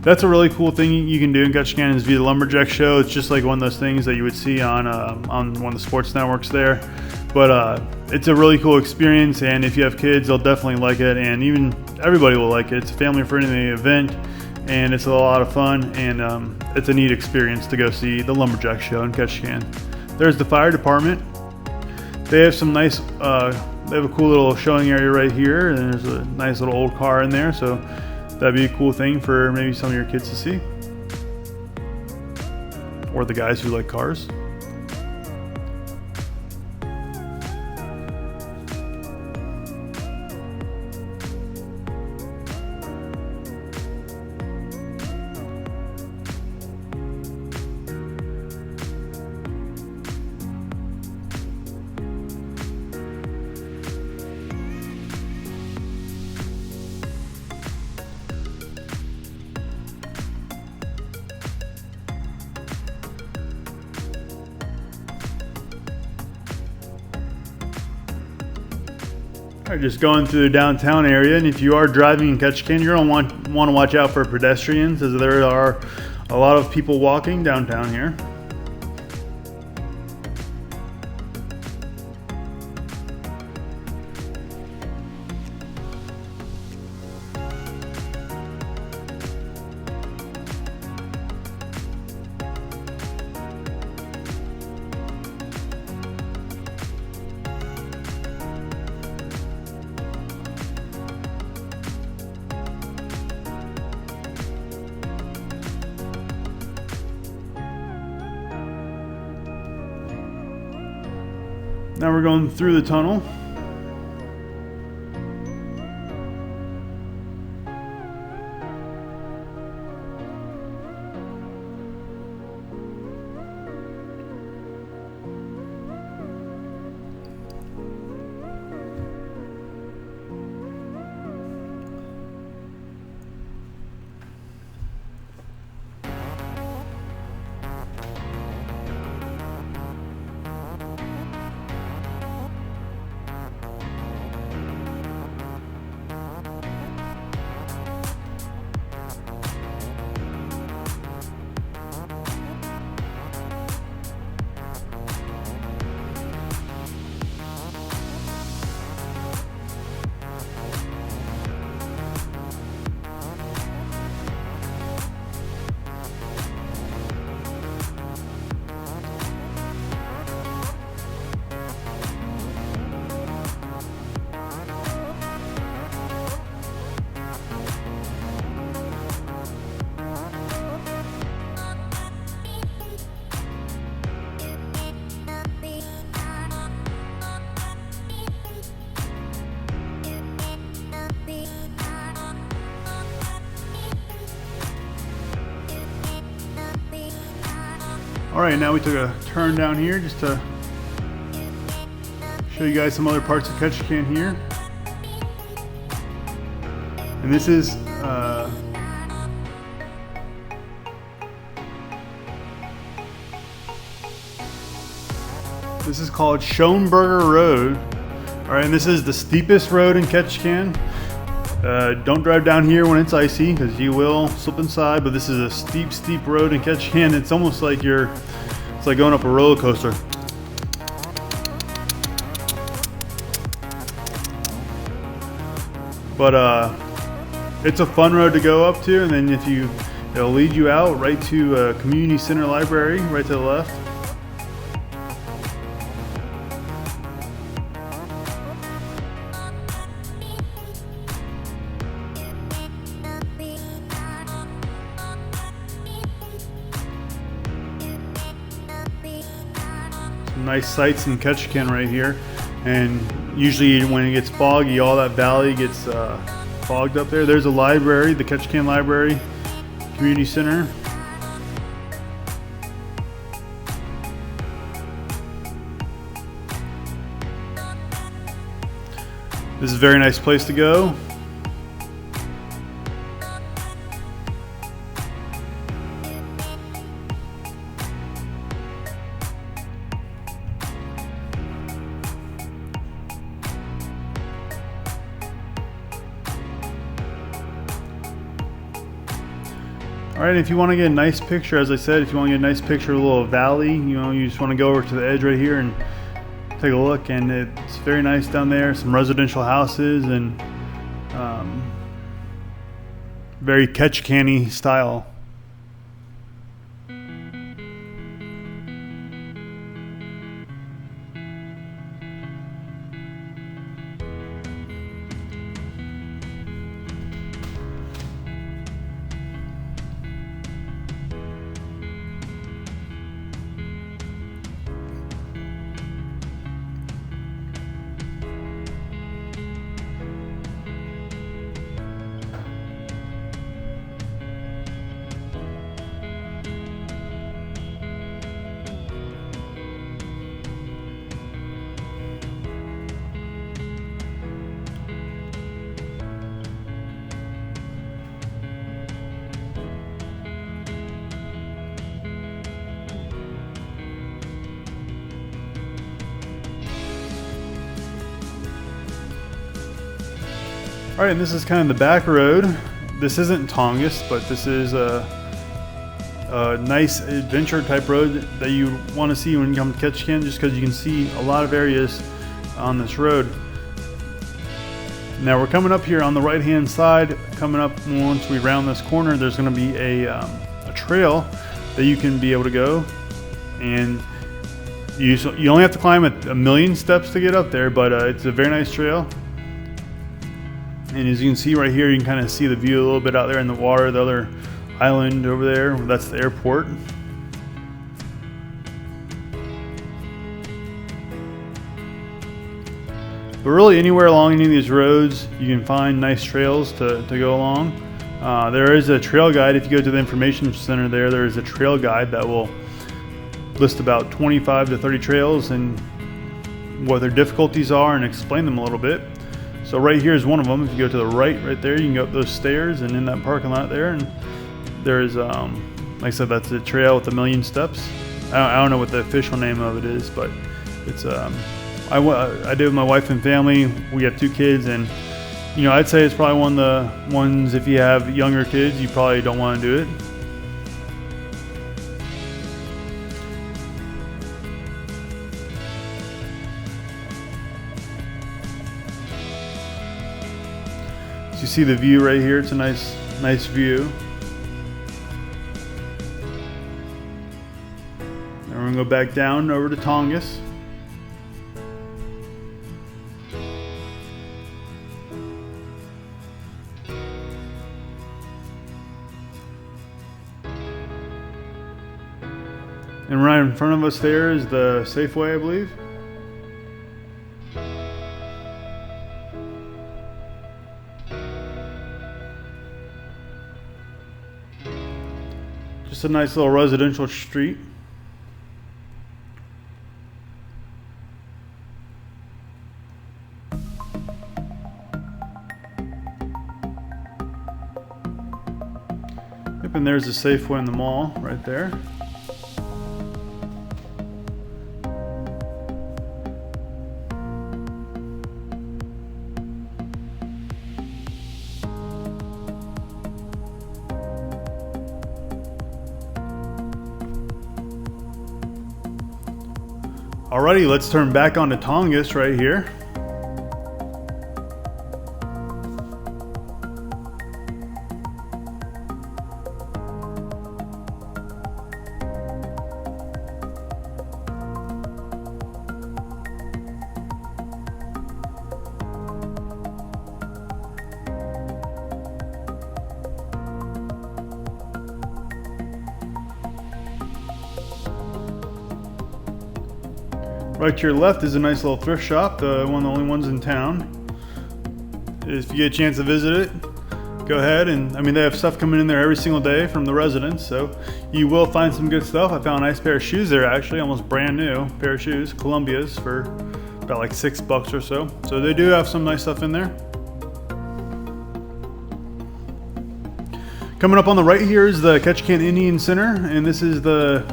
A: That's a really cool thing you can do in Ketchikan is view the lumberjack show. It's just like one of those things that you would see on one of the sports networks there. But it's a really cool experience, and if you have kids, they'll definitely like it, and even everybody will like it. It's a family-friendly event, and it's a lot of fun, and it's a neat experience to go see the lumberjack show in Ketchikan. There's the fire department. They have some nice, they have a cool little showing area right here, and there's a nice little old car in there, so that'd be a cool thing for maybe some of your kids to see. Or the guys who like cars. All right, just going through the downtown area, and if you are driving in Ketchikan, you're gonna want to watch out for pedestrians, as there are a lot of people walking downtown here. Now we're going through the tunnel. All right, now we took a turn down here just to show you guys some other parts of Ketchikan here. And this is called Schoenberger Road. All right, and this is the steepest road in Ketchikan. Don't drive down here when it's icy, because you will slip inside, but this is a steep road in Ketchikan. It's almost like it's like going up a roller coaster. But it's a fun road to go up to, and then it'll lead you out right to Community Center Library, right to the left. Nice sights in Ketchikan right here, and usually when it gets foggy, all that valley gets fogged up there. There's a library, the Ketchikan Library Community Center. This is a very nice place to go. All right, if you want to get a nice picture, as I said, if you want to get a nice picture of a little valley, you just want to go over to the edge right here and take a look, and it's very nice down there. Some residential houses and very Ketchikan-y style. All right, and this is kind of the back road. This isn't Tongass, but this is a nice adventure type road that you want to see when you come to Ketchikan, just because you can see a lot of areas on this road. Now we're coming up here on the right hand side. Coming up, once we round this corner, there's going to be a trail that you can be able to go, and you only have to climb a million steps to get up there, but it's a very nice trail. And as you can see right here, you can kind of see the view a little bit out there in the water, the other island over there. That's the airport. But really, anywhere along any of these roads, you can find nice trails to go along. There is a trail guide. If you go to the information center there is a trail guide that will list about 25 to 30 trails and what their difficulties are and explain them a little bit. So right here is one of them. If you go to the right there, you can go up those stairs and in that parking lot there, and there's like I said, that's a trail with a million steps. I don't know what the official name of it is, but it's I did with my wife and family. We have 2 kids, and you know, I'd say it's probably one of the ones, if you have younger kids, you probably don't want to do it. You see the view right here. It's a nice view. And we're gonna go back down over to Tongass. And right in front of us there is the Safeway, I believe. Just a nice little residential street. Yep, and there's the Safeway in the mall right there. Alrighty, let's turn back onto Tongass right here. Right to your left is a nice little thrift shop, one of the only ones in town. If you get a chance to visit it, go ahead. And I mean, they have stuff coming in there every single day from the residents, so you will find some good stuff. I found a nice pair of shoes there, actually, almost brand new pair of shoes, Columbia's, for about like $6 or so. So they do have some nice stuff in there. Coming up on the right here is the Ketchikan Indian Center, and this is the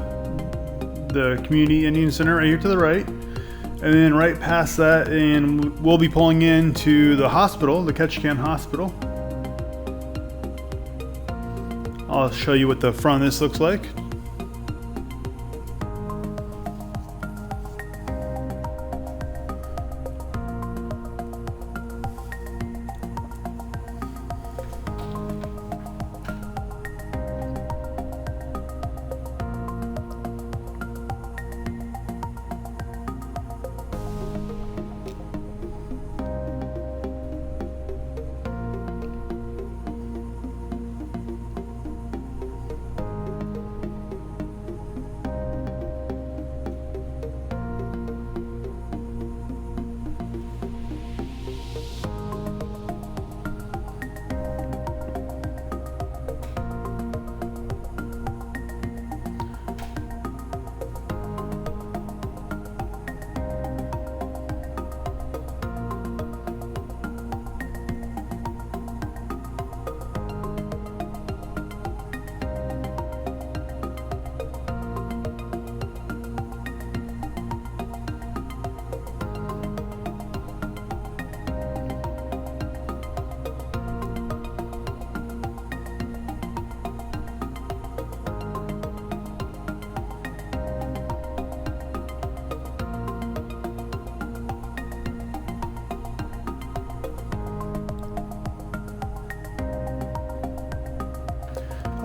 A: Community Indian Center right here to the right. And then right past that, and we'll be pulling into the hospital, the Ketchikan Hospital. I'll show you what the front of this looks like.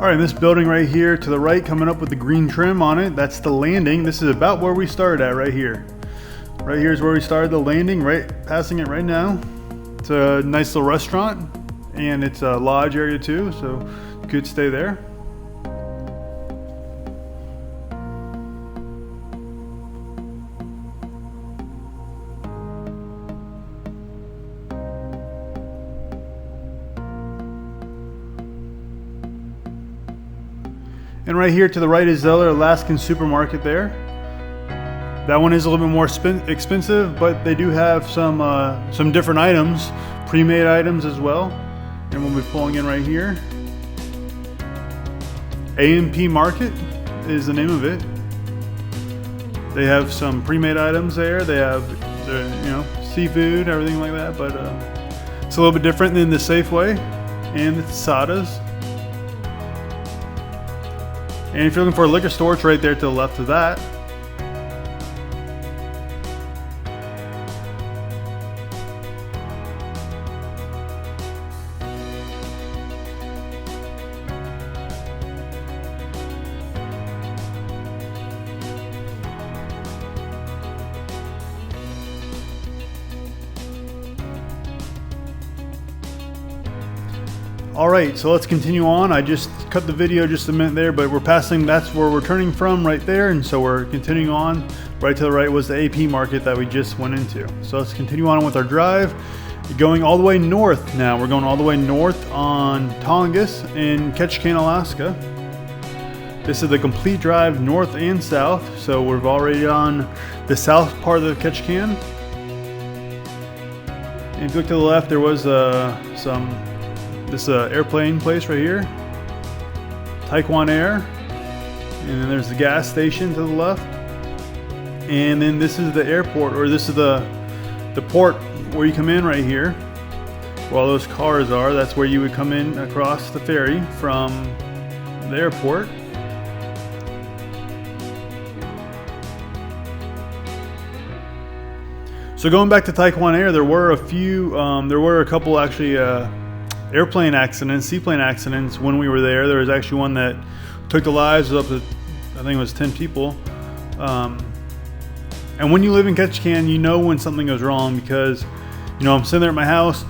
A: All right, this building right here to the right, coming up with the green trim on it, that's the landing. This is about where we started at right here. Right here is where we started the landing, right, passing it right now. It's a nice little restaurant, and it's a lodge area too, so you could stay there. And right here to the right is the other Alaskan Supermarket there. That one is a little bit more expensive, but they do have some different items, pre-made items as well. And we'll be pulling in right here. A&P Market is the name of it. They have some pre-made items there. They have seafood, everything like that, but it's a little bit different than the Safeway and the sodas. And if you're looking for a liquor store, it's right there to the left of that. All right, so let's continue on. I just cut the video just a minute there, but we're passing, that's where we're turning from right there. And so we're continuing on. Right to the right was the AP Market that we just went into. So let's continue on with our drive. Going all the way north now. We're going all the way north on Tongass in Ketchikan, Alaska. This is the complete drive north and south. So we're already on the south part of the Ketchikan. And if you look to the left, there was this airplane place right here, Taekwon Air, and then there's the gas station to the left, and then this is the airport, or this is the port where you come in right here, where all those cars are. That's where you would come in across the ferry from the airport. So going back to Taekwon Air, there were a couple actually airplane accidents, seaplane accidents when we were there. There was actually one that took the lives of up to, I think it was 10 people. And when you live in Ketchikan, you know when something goes wrong, because I'm sitting there at my house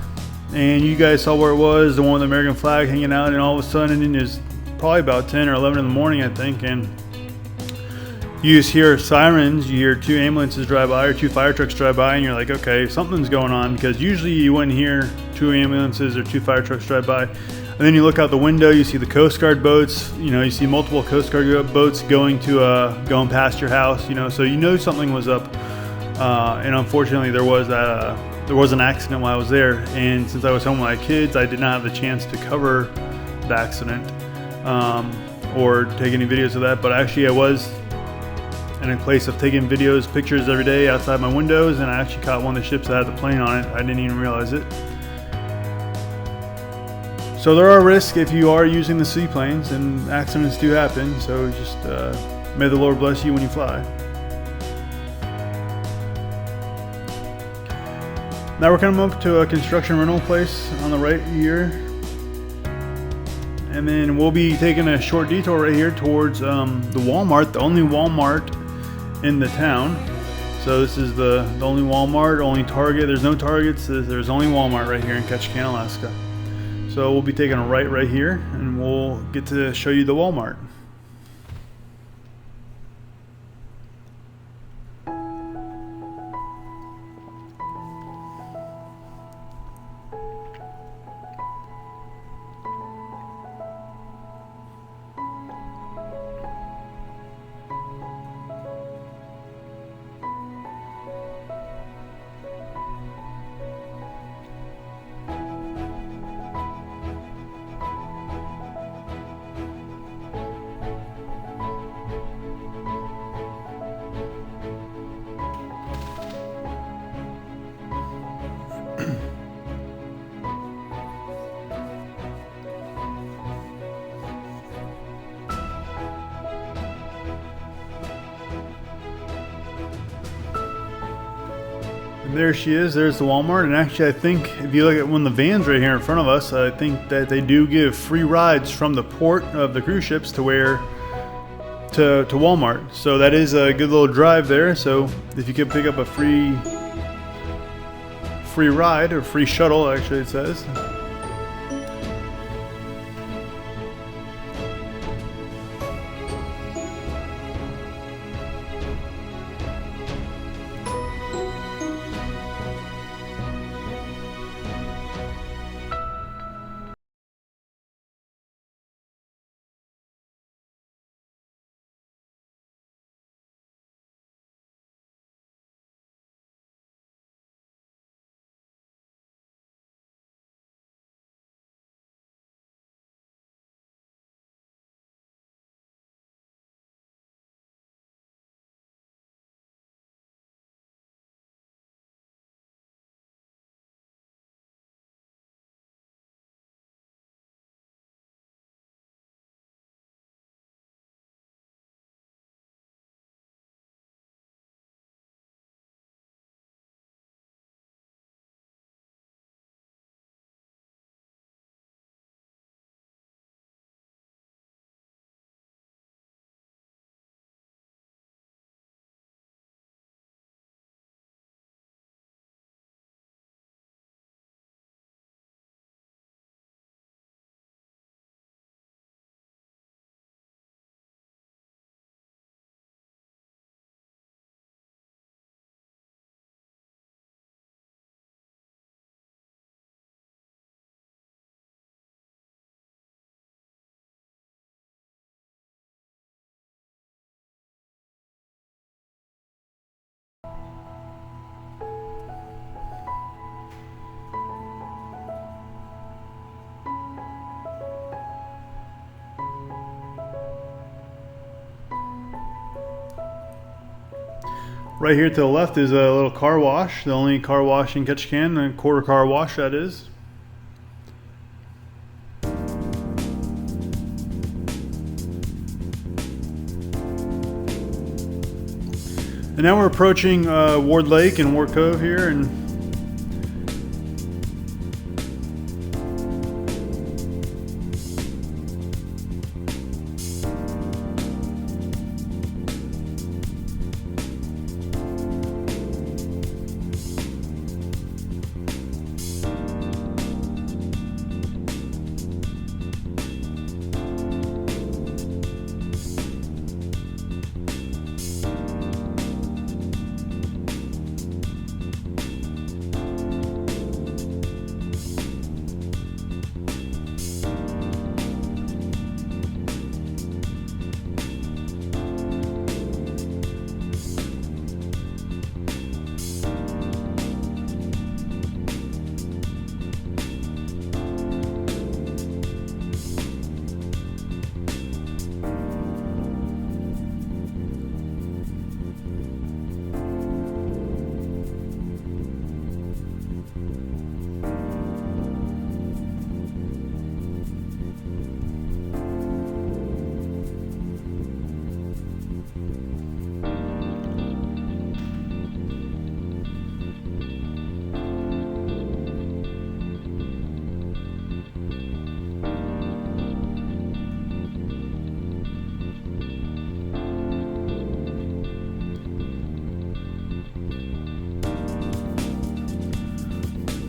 A: and you guys saw where it was, the one with the American flag hanging out, and all of a sudden it's probably about 10 or 11 in the morning, I think, and you just hear sirens, you hear 2 ambulances drive by or 2 fire trucks drive by, and you're like, okay, something's going on, because usually you wouldn't hear 2 ambulances or 2 fire trucks drive by. And then you look out the window, you see the Coast Guard boats, you see multiple Coast Guard boats going past your house, so something was up. And unfortunately there was an accident while I was there, and since I was home with my kids, I did not have the chance to cover the accident or take any videos of that. But actually I was in a place of taking pictures every day outside my windows, and I actually caught one of the ships that had the plane on it. I didn't even realize it. So there are risks if you are using the seaplanes, and accidents do happen, so just may the Lord bless you when you fly. Now we're coming up to a construction rental place on the right here, and then we'll be taking a short detour right here towards the Walmart, the only Walmart in the town. So this is the only Walmart, only Target. There's no Targets, there's only Walmart right here in Ketchikan, Alaska. So we'll be taking a right here, and we'll get to show you the Walmart. And there she is. There's the Walmart. And actually, I think if you look at one of the vans right here in front of us, I think that they do give free rides from the port of the cruise ships to Walmart. So that is a good little drive there. So if you could pick up a free ride, or free shuttle, actually it says. Right here to the left is a little car wash, the only car wash in Ketchikan, a quarter car wash that is. And now we're approaching Ward Lake and Ward Cove here, and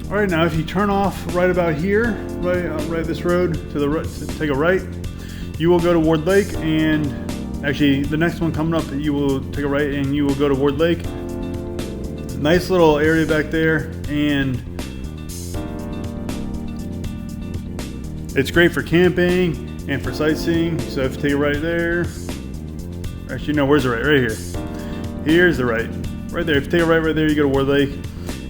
A: all right, now if you turn off right about here, right this road to the right, to take a right, you will go to Ward Lake, and actually the next one coming up, you will take a right and you will go to Ward Lake. Nice little area back there, and it's great for camping and for sightseeing. So if you take a right there, actually no, where's the right? Right here. Here's the right. Right there. If you take a right there, you go to Ward Lake.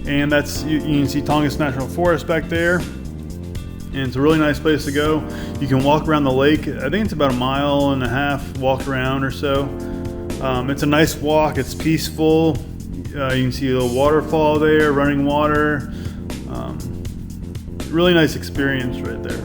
A: And that's, you can see Tongass National Forest back there. And it's a really nice place to go. You can walk around the lake. I think it's about 1.5 miles walk around or so. It's a nice walk. It's peaceful. You can see a little waterfall there, running water. Really nice experience right there.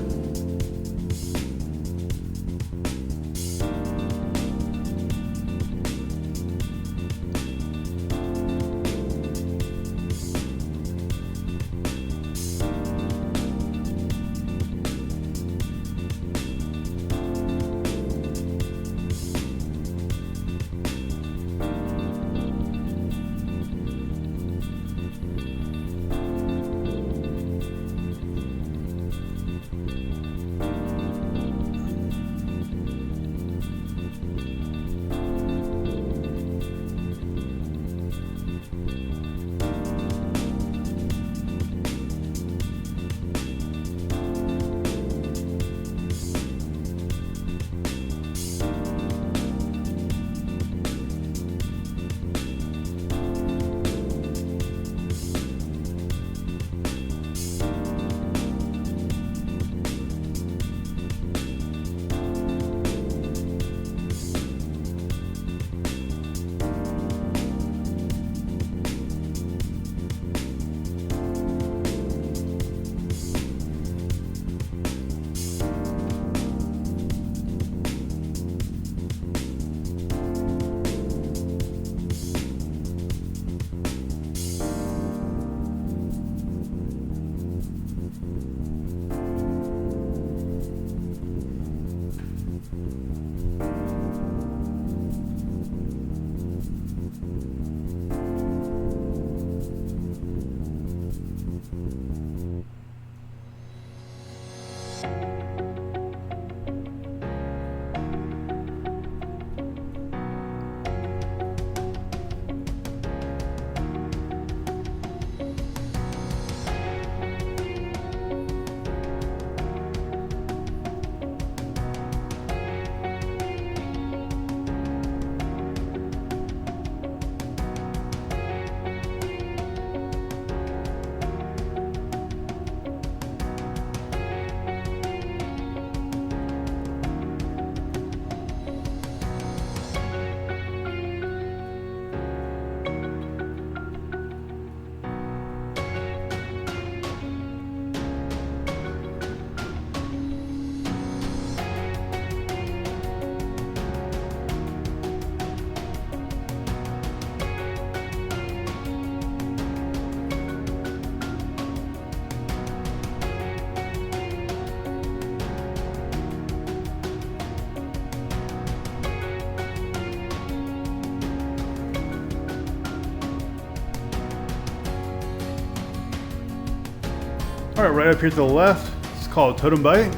A: All right, right up here to the left, it's called Totem Bite.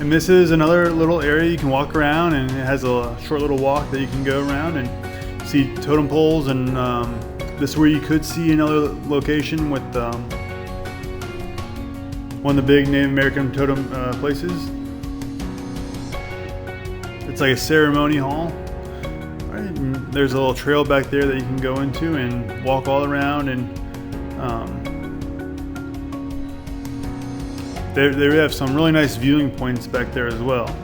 A: And this is another little area you can walk around, and it has a short little walk that you can go around and see totem poles. And this is where you could see another location with one of the big Native American totem places. It's like a ceremony hall. Right, and there's a little trail back there that you can go into and walk all around, and they have some really nice viewing points back there as well.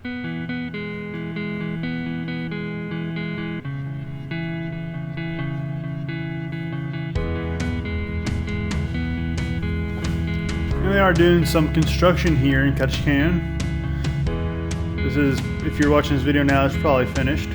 A: And they are doing some construction here in Ketchikan. This is, if you're watching this video now, it's probably finished.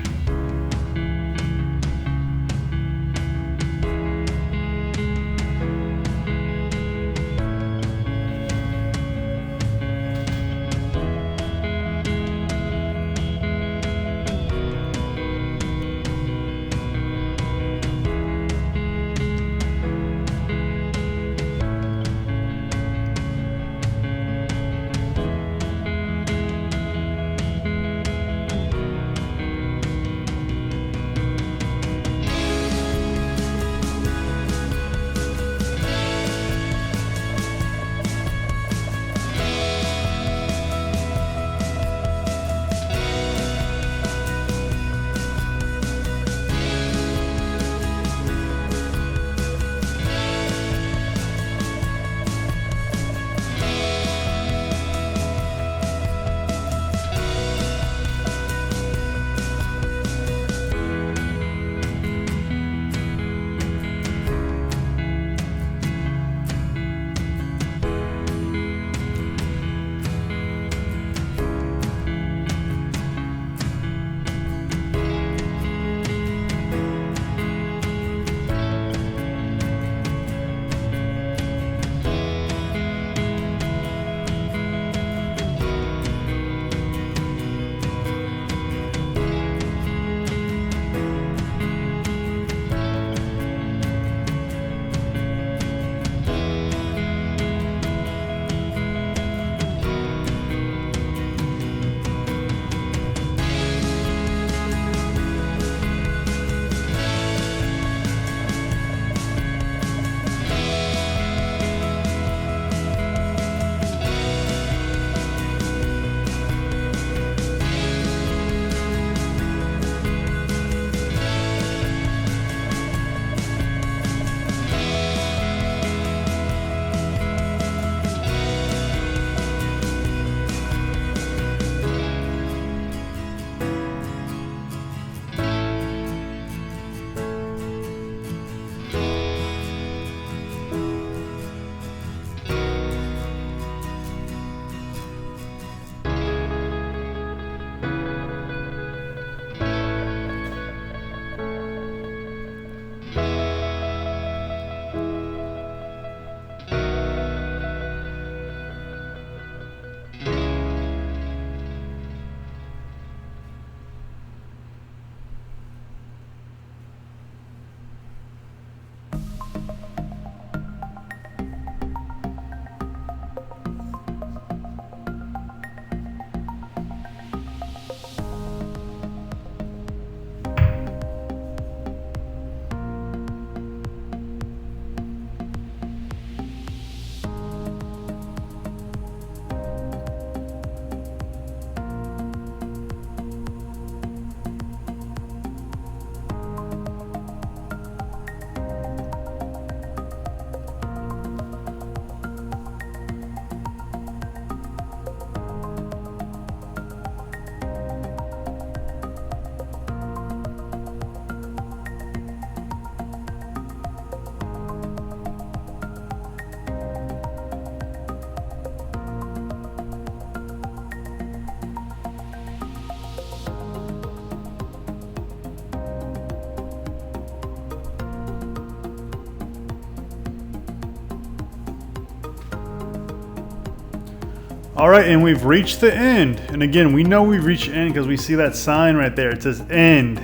A: All right, and we've reached the end. And again, we know we've reached the end because we see that sign right there. It says end.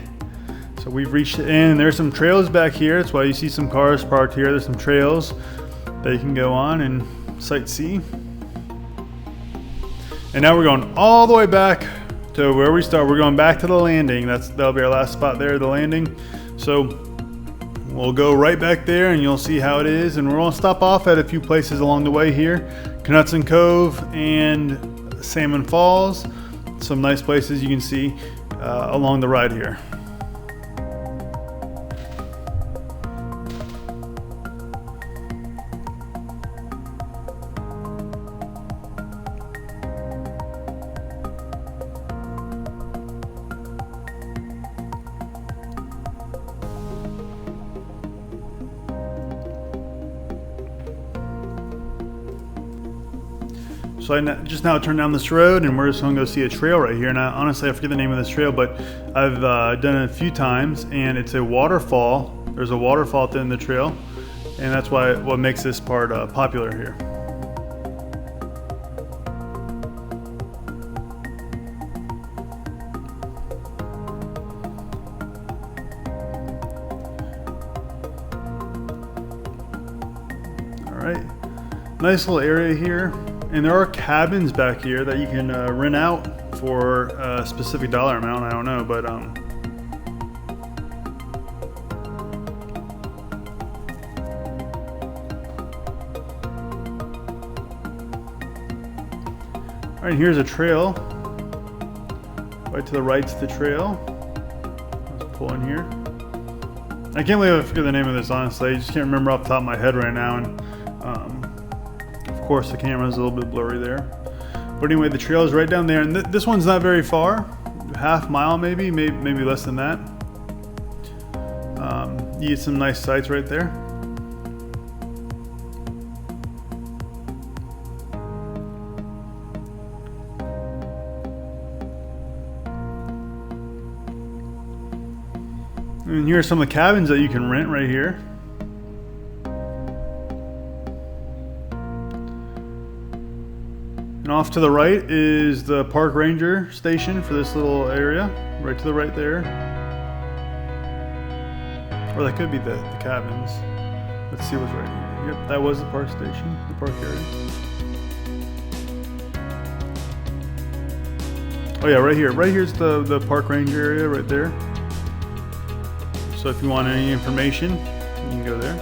A: So we've reached the end. There's some trails back here. That's why you see some cars parked here. There's some trails that you can go on and sightsee. And now we're going all the way back to where we start. We're going back to the landing. That'll be our last spot there, the landing. So we'll go right back there and you'll see how it is. And we're going to stop off at a few places along the way here. Knutson Cove and Salmon Falls. Some nice places you can see along the ride here. So I just now turned down this road, and we're just gonna go see a trail right here. And honestly, I forget the name of this trail, but I've done it a few times, and it's a waterfall. There's a waterfall at the end of the trail, and that's what makes this part popular here. All right, nice little area here. And there are cabins back here that you can rent out for a specific dollar amount. I don't know, but all right, here's a trail. Right to the right's the trail. Let's pull in here. I can't believe I forget the name of this, honestly. I just can't remember off the top of my head right now. And of course, the camera's a little bit blurry there. But anyway, the trail is right down there, and this one's not very far, half mile maybe less than that. You get some nice sights right there. And here are some of the cabins that you can rent right here. And off to the right is the park ranger station for this little area, right to the right there. Or that could be the cabins. Let's see what's right here. Yep, that was the park station, the park area. Oh yeah, right here. Right here's the park ranger area right there. So if you want any information, you can go there.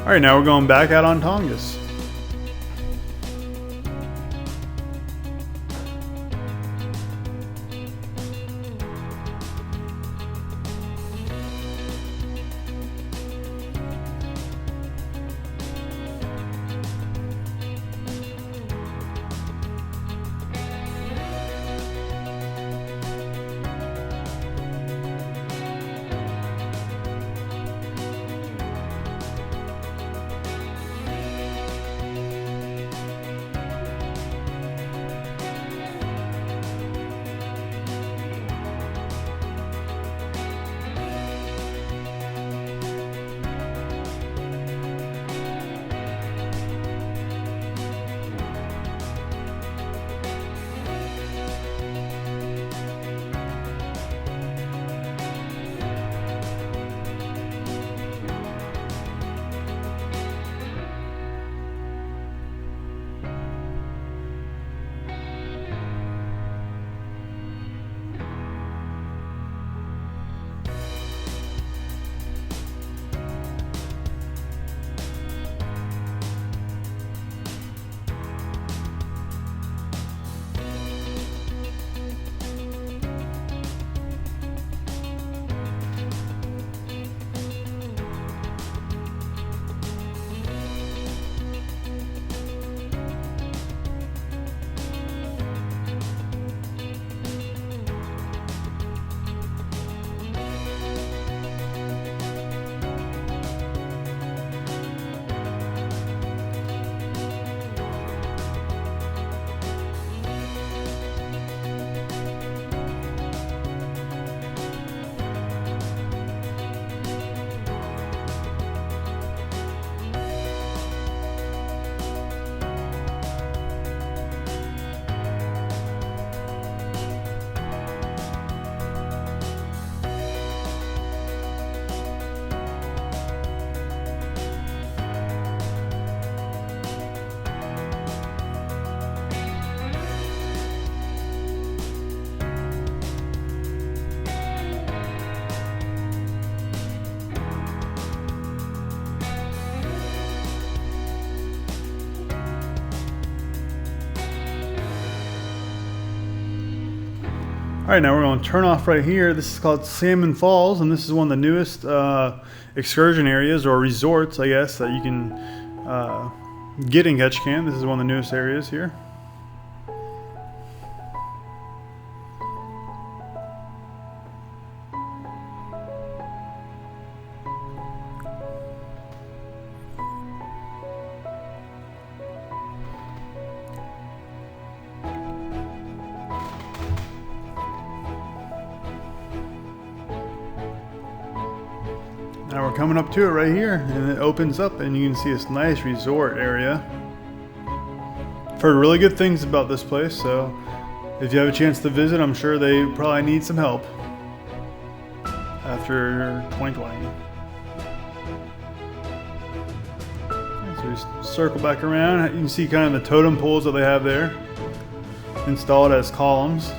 A: All right, now we're going back out on Tongass. right, now we're going to turn off right here. This is called Salmon Falls, and this is one of the newest excursion areas or resorts, I guess, that you can get in Ketchikan. This is one of the newest areas here. Now we're coming up to it right here, and it opens up and you can see this nice resort area. I've heard really good things about this place, so if you have a chance to visit, I'm sure they probably need some help after 2020. So we circle back around. You can see kind of the totem poles that they have there installed as columns.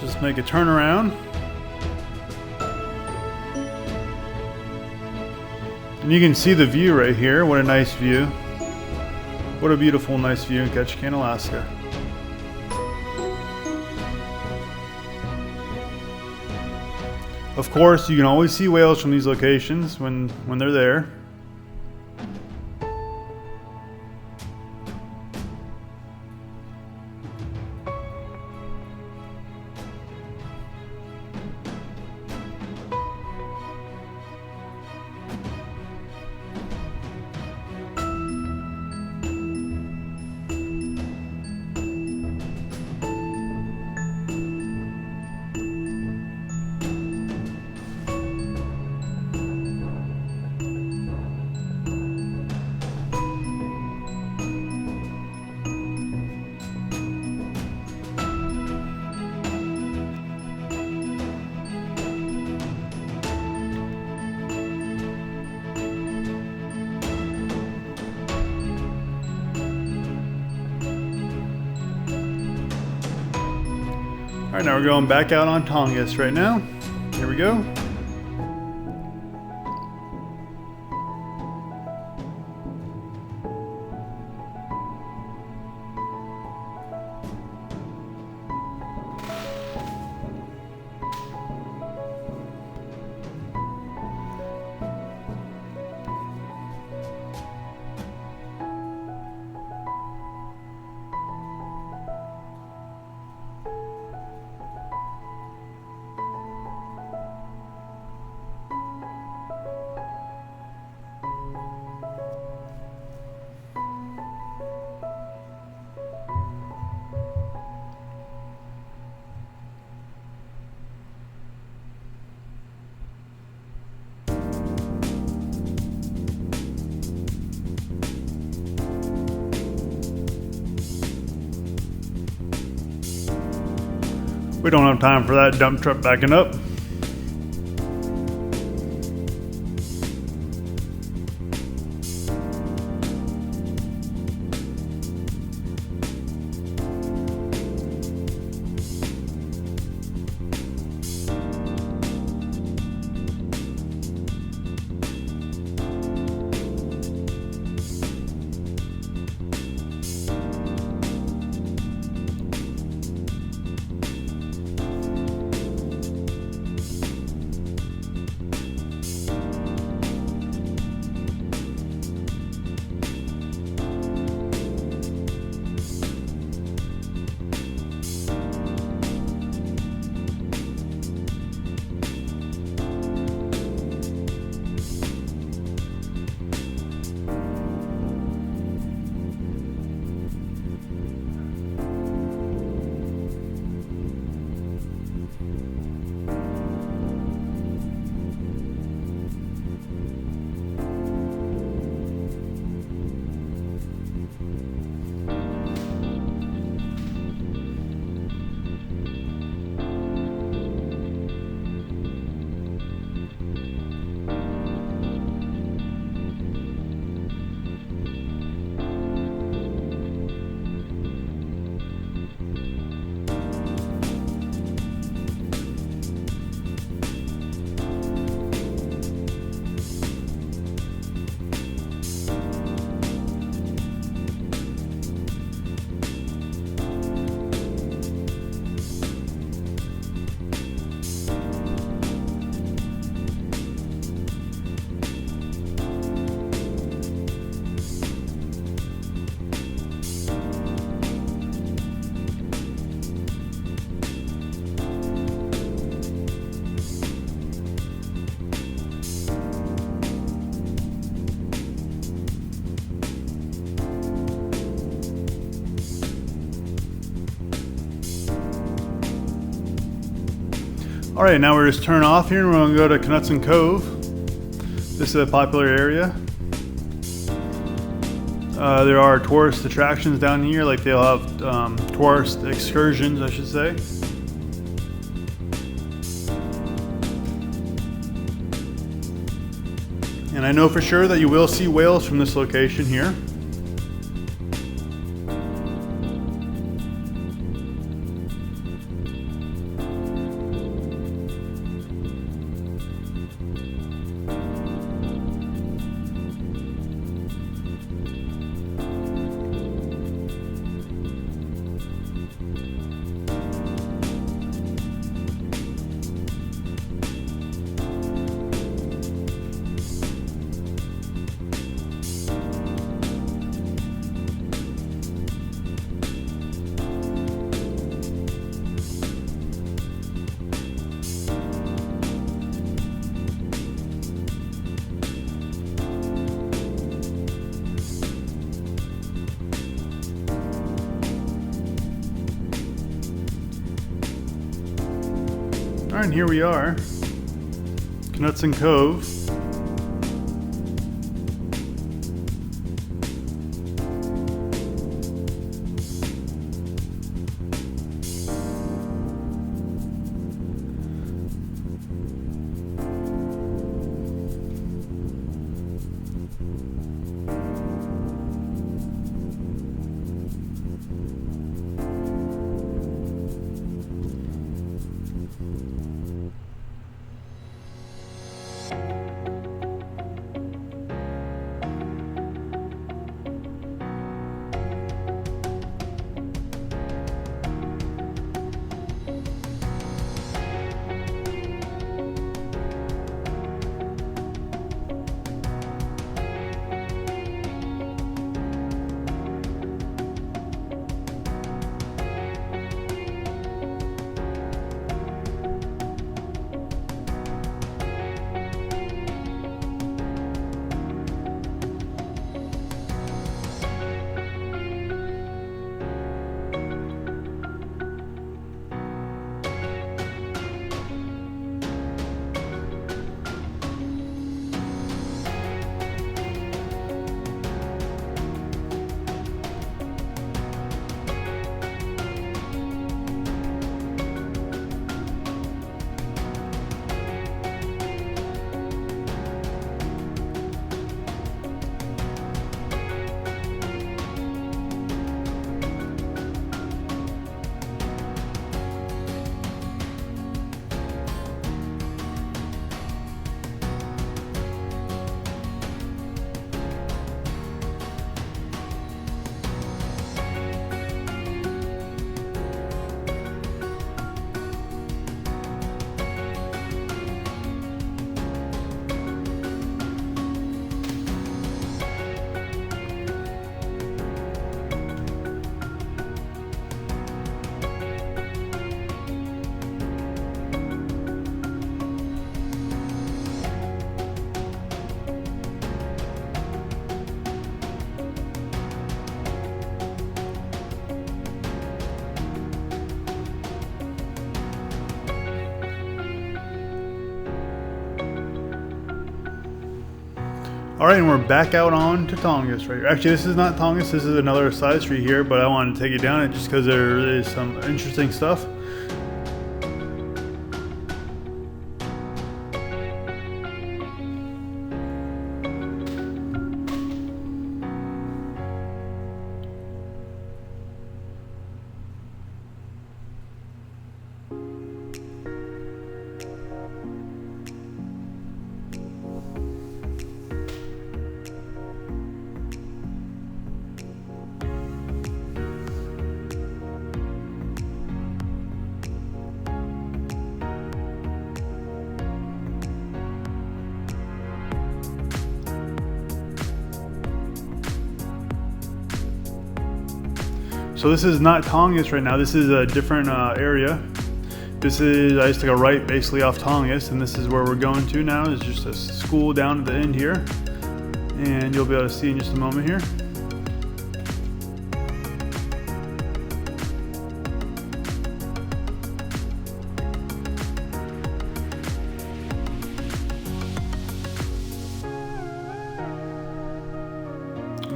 A: Just make a turnaround. And you can see the view right here. What a nice view. What a beautiful, nice view in Ketchikan, Alaska. Of course, you can always see whales from these locations when they're there. All right, now we're going back out on Tongass right now. Here we go. We don't have time for that dump truck backing up. All right, now we're just turning off here and we're gonna go to Knutson Cove. This is a popular area. There are tourist attractions down here, like they'll have tourist excursions, I should say. And I know for sure that you will see whales from this location here. All right, and here we are, Knutson Cove. All right, and we're back out on to Tongass right here. Actually, this is not Tongass, this is another side street here, but I wanted to take you down it just because there is some interesting stuff. So this is not Tongass right now, this is a different area. This is, I just took a right basically off Tongass, and this is where we're going to now. It's just a school down at the end here. And you'll be able to see in just a moment here.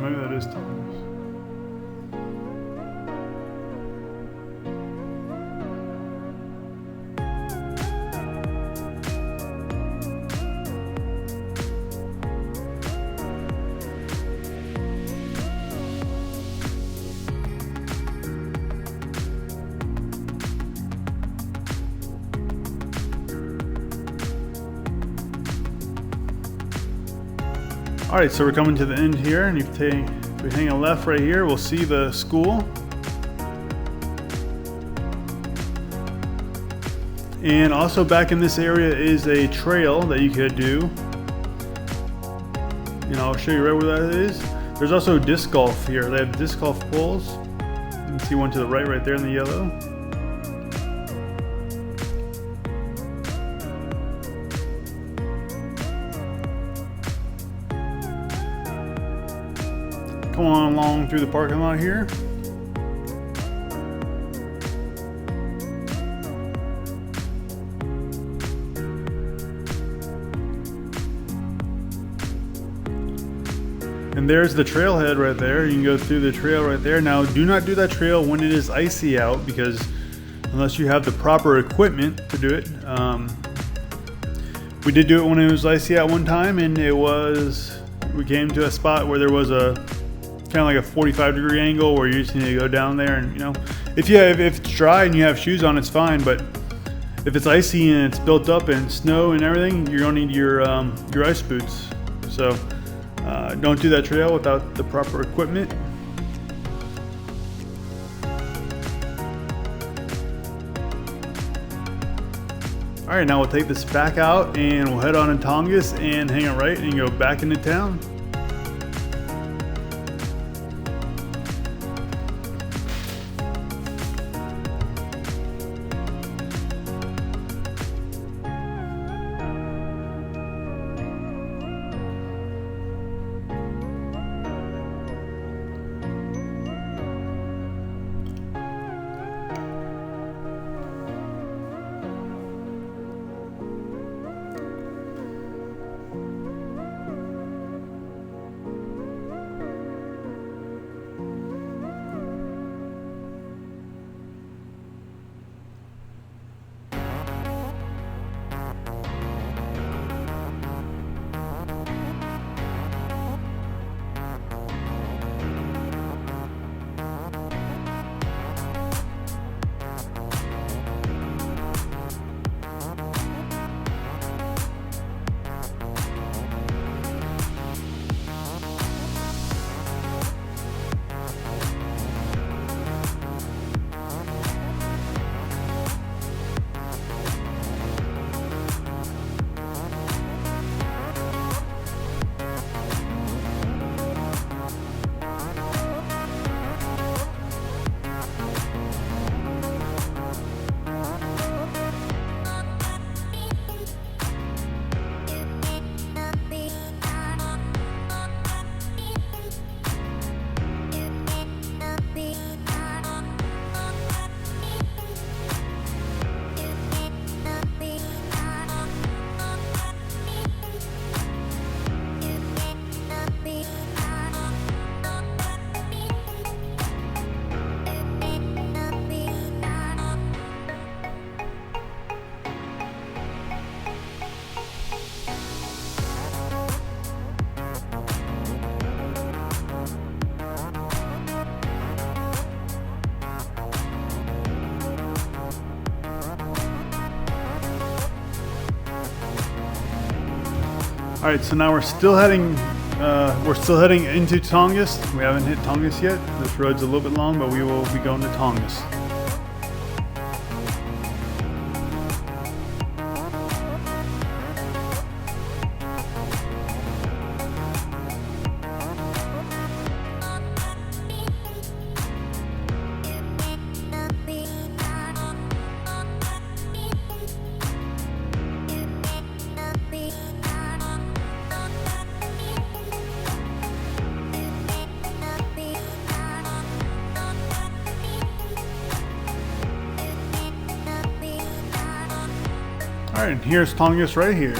A: maybe that is Tongass. All right, so we're coming to the end here, and if we hang a left right here, we'll see the school. And also back in this area is a trail that you could do. And I'll show you right where that is. There's also disc golf here. They have disc golf poles. You can see one to the right there in the yellow. Come on along through the parking lot here. And there's the trailhead right there. You can go through the trail right there. Now, do not do that trail when it is icy out, because unless you have the proper equipment to do it. We did do it when it was icy out one time, and we came to a spot where there was a kind of like a 45-degree angle where you just need to go down there, and if it's dry and you have shoes on, it's fine. But if it's icy and it's built up and snow and everything, you're gonna need your ice boots. So don't do that trail without the proper equipment. All right, now we'll take this back out and we'll head on to Tongass and hang a right and go back into town. All right, so now we're still heading into Tongass. We haven't hit Tongass yet. This road's a little bit long, but we will be going to Tongass. All right, and here's Tongass right here.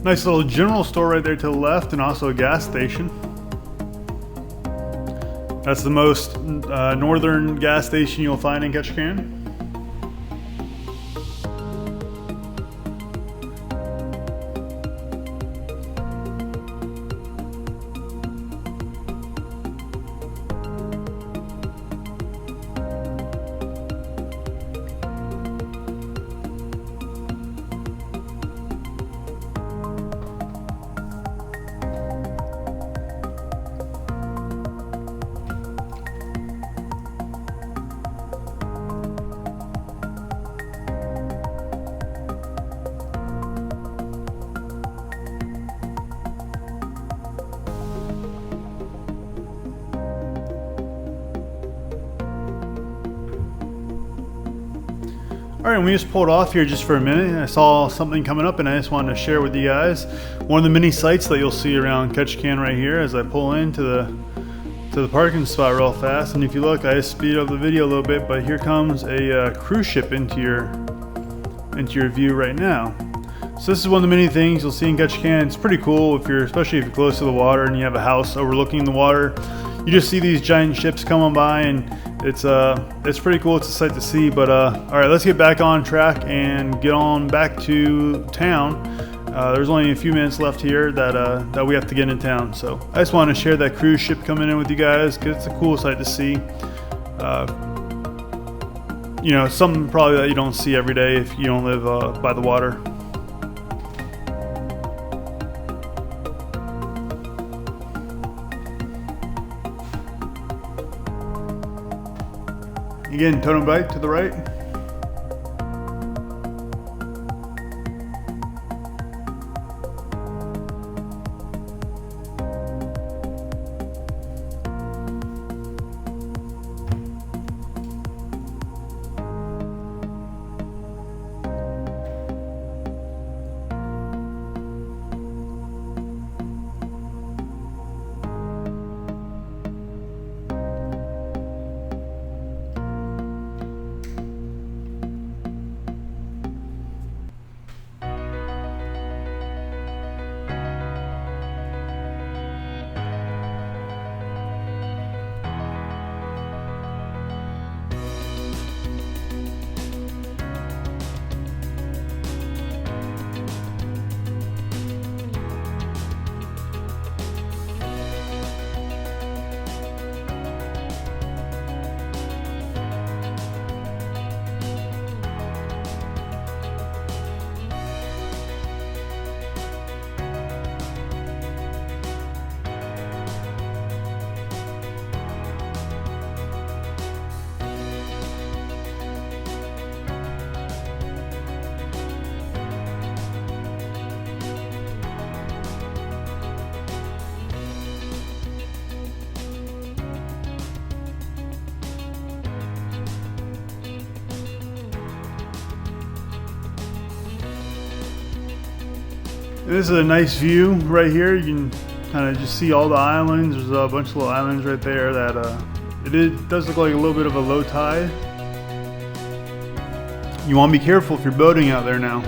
A: Nice little general store right there to the left, and also a gas station. That's the most northern gas station you'll find in Ketchikan. All right, and we just pulled off here just for a minute. I saw something coming up and I just wanted to share with you guys. One of the many sights that you'll see around Ketchikan right here as I pull into the parking spot real fast. And if you look, I just speed up the video a little bit, but here comes a cruise ship into your view right now. So this is one of the many things you'll see in Ketchikan. It's pretty cool especially if you're close to the water and you have a house overlooking the water. You just see these giant ships coming by, and it's pretty cool. It's a sight to see. But all right, let's get back on track and get on back to town. There's only a few minutes left here that we have to get in town. So I just wanted to share that cruise ship coming in with you guys because it's a cool sight to see. You know, something probably that you don't see every day if you don't live by the water. Again, Totem Bite to the right. This is a nice view right here. You can kind of just see all the islands. There's a bunch of little islands right there that it does look like a little bit of a low tide. You want to be careful if you're boating out there now.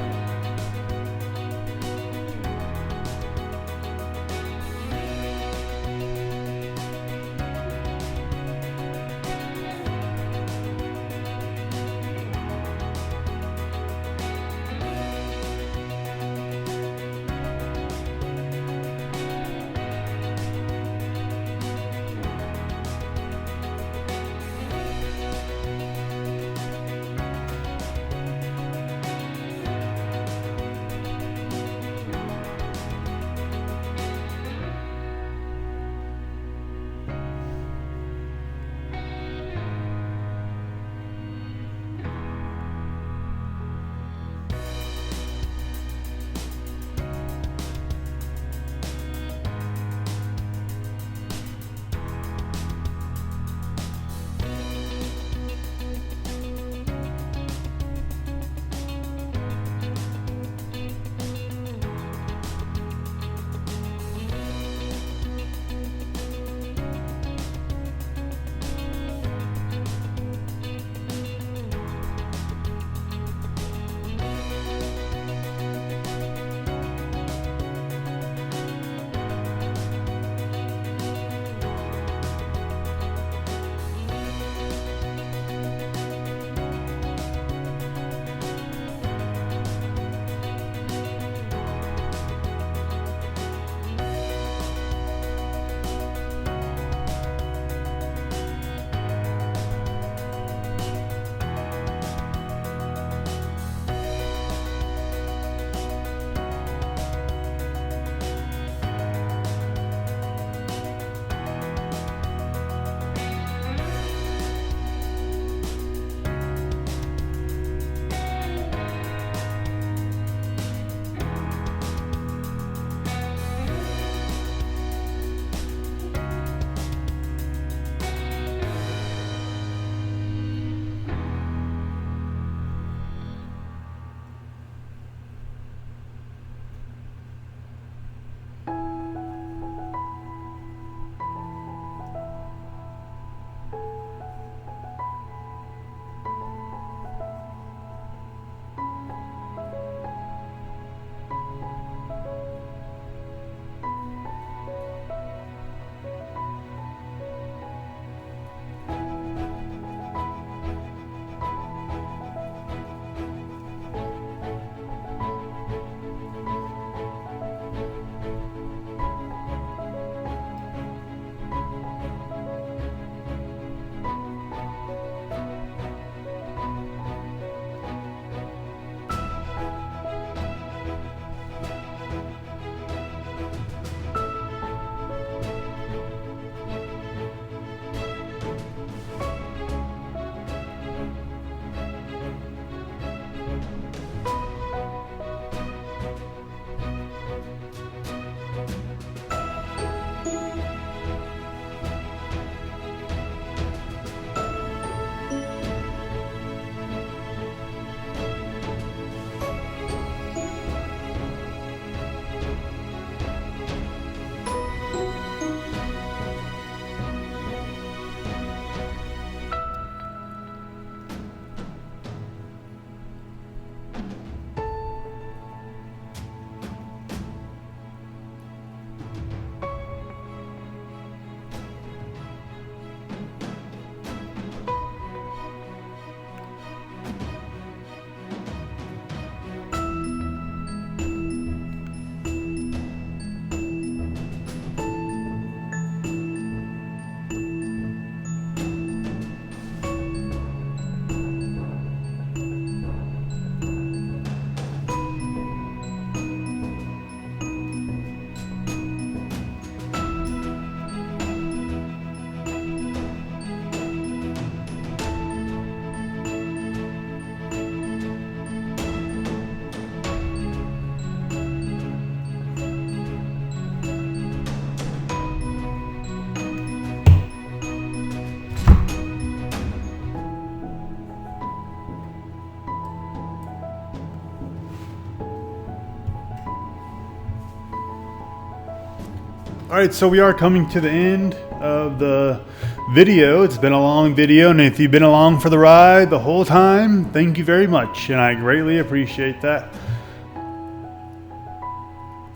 A: All right, so we are coming to the end of the video. It's been a long video, and if you've been along for the ride the whole time, thank you very much, and I greatly appreciate that.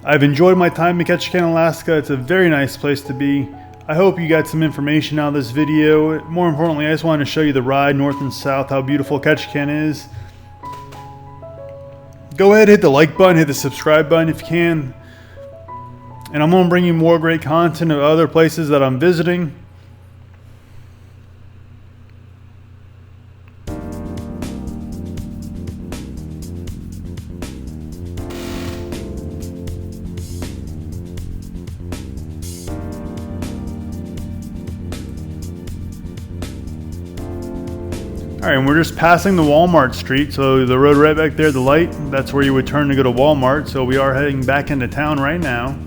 A: I've enjoyed my time in Ketchikan, Alaska. It's a very nice place to be. I hope you got some information out of this video. More importantly, I just wanted to show you the ride north and south, how beautiful Ketchikan is. Go ahead, hit the like button, hit the subscribe button if you can. And I'm going to bring you more great content of other places that I'm visiting. All right, and we're just passing the Walmart street, so the road right back there, the light, that's where you would turn to go to Walmart. So we are heading back into town right now.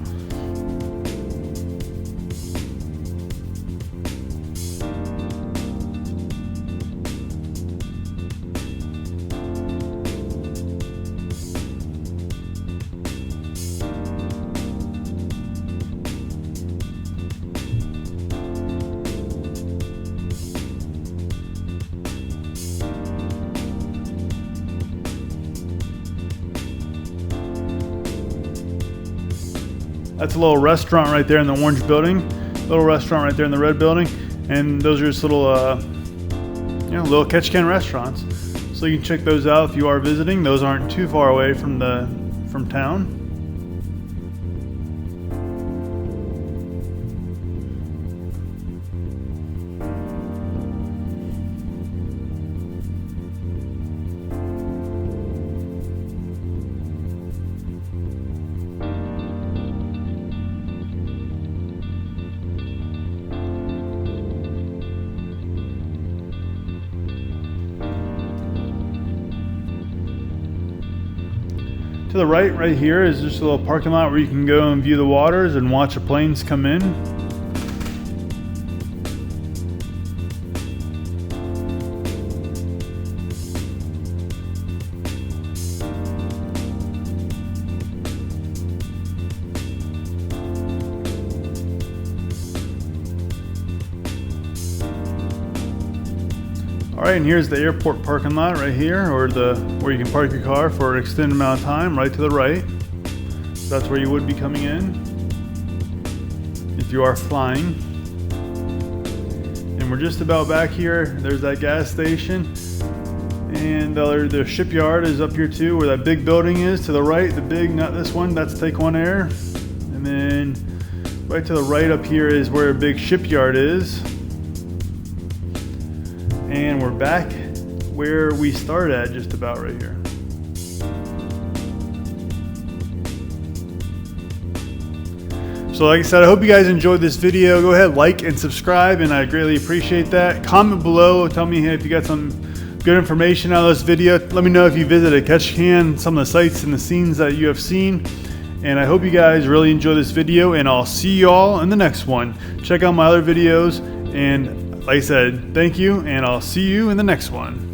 A: That's a little restaurant right there in the orange building. Little restaurant right there in the red building. And those are just little, little Ketchikan restaurants. So you can check those out if you are visiting. Those aren't too far away from town. To the right here is just a little parking lot where you can go and view the waters and watch the planes come in. All right, and here's the airport parking lot right here, or where you can park your car for an extended amount of time, right to the right. So that's where you would be coming in if you are flying. And we're just about back here. There's that gas station, and the shipyard is up here too, where that big building is to the right. The big, not this one, that's Take One Air. And then right to the right up here is where a big shipyard is. And we're back where we started at, just about right here. So like I said, I hope you guys enjoyed this video. Go ahead, like and subscribe, and I greatly appreciate that. Comment below, tell me if you got some good information out of this video. Let me know if you visited Ketchikan, some of the sights and the scenes that you have seen. And I hope you guys really enjoy this video, and I'll see you all in the next one. Check out my other videos, and like I said, thank you, and I'll see you in the next one.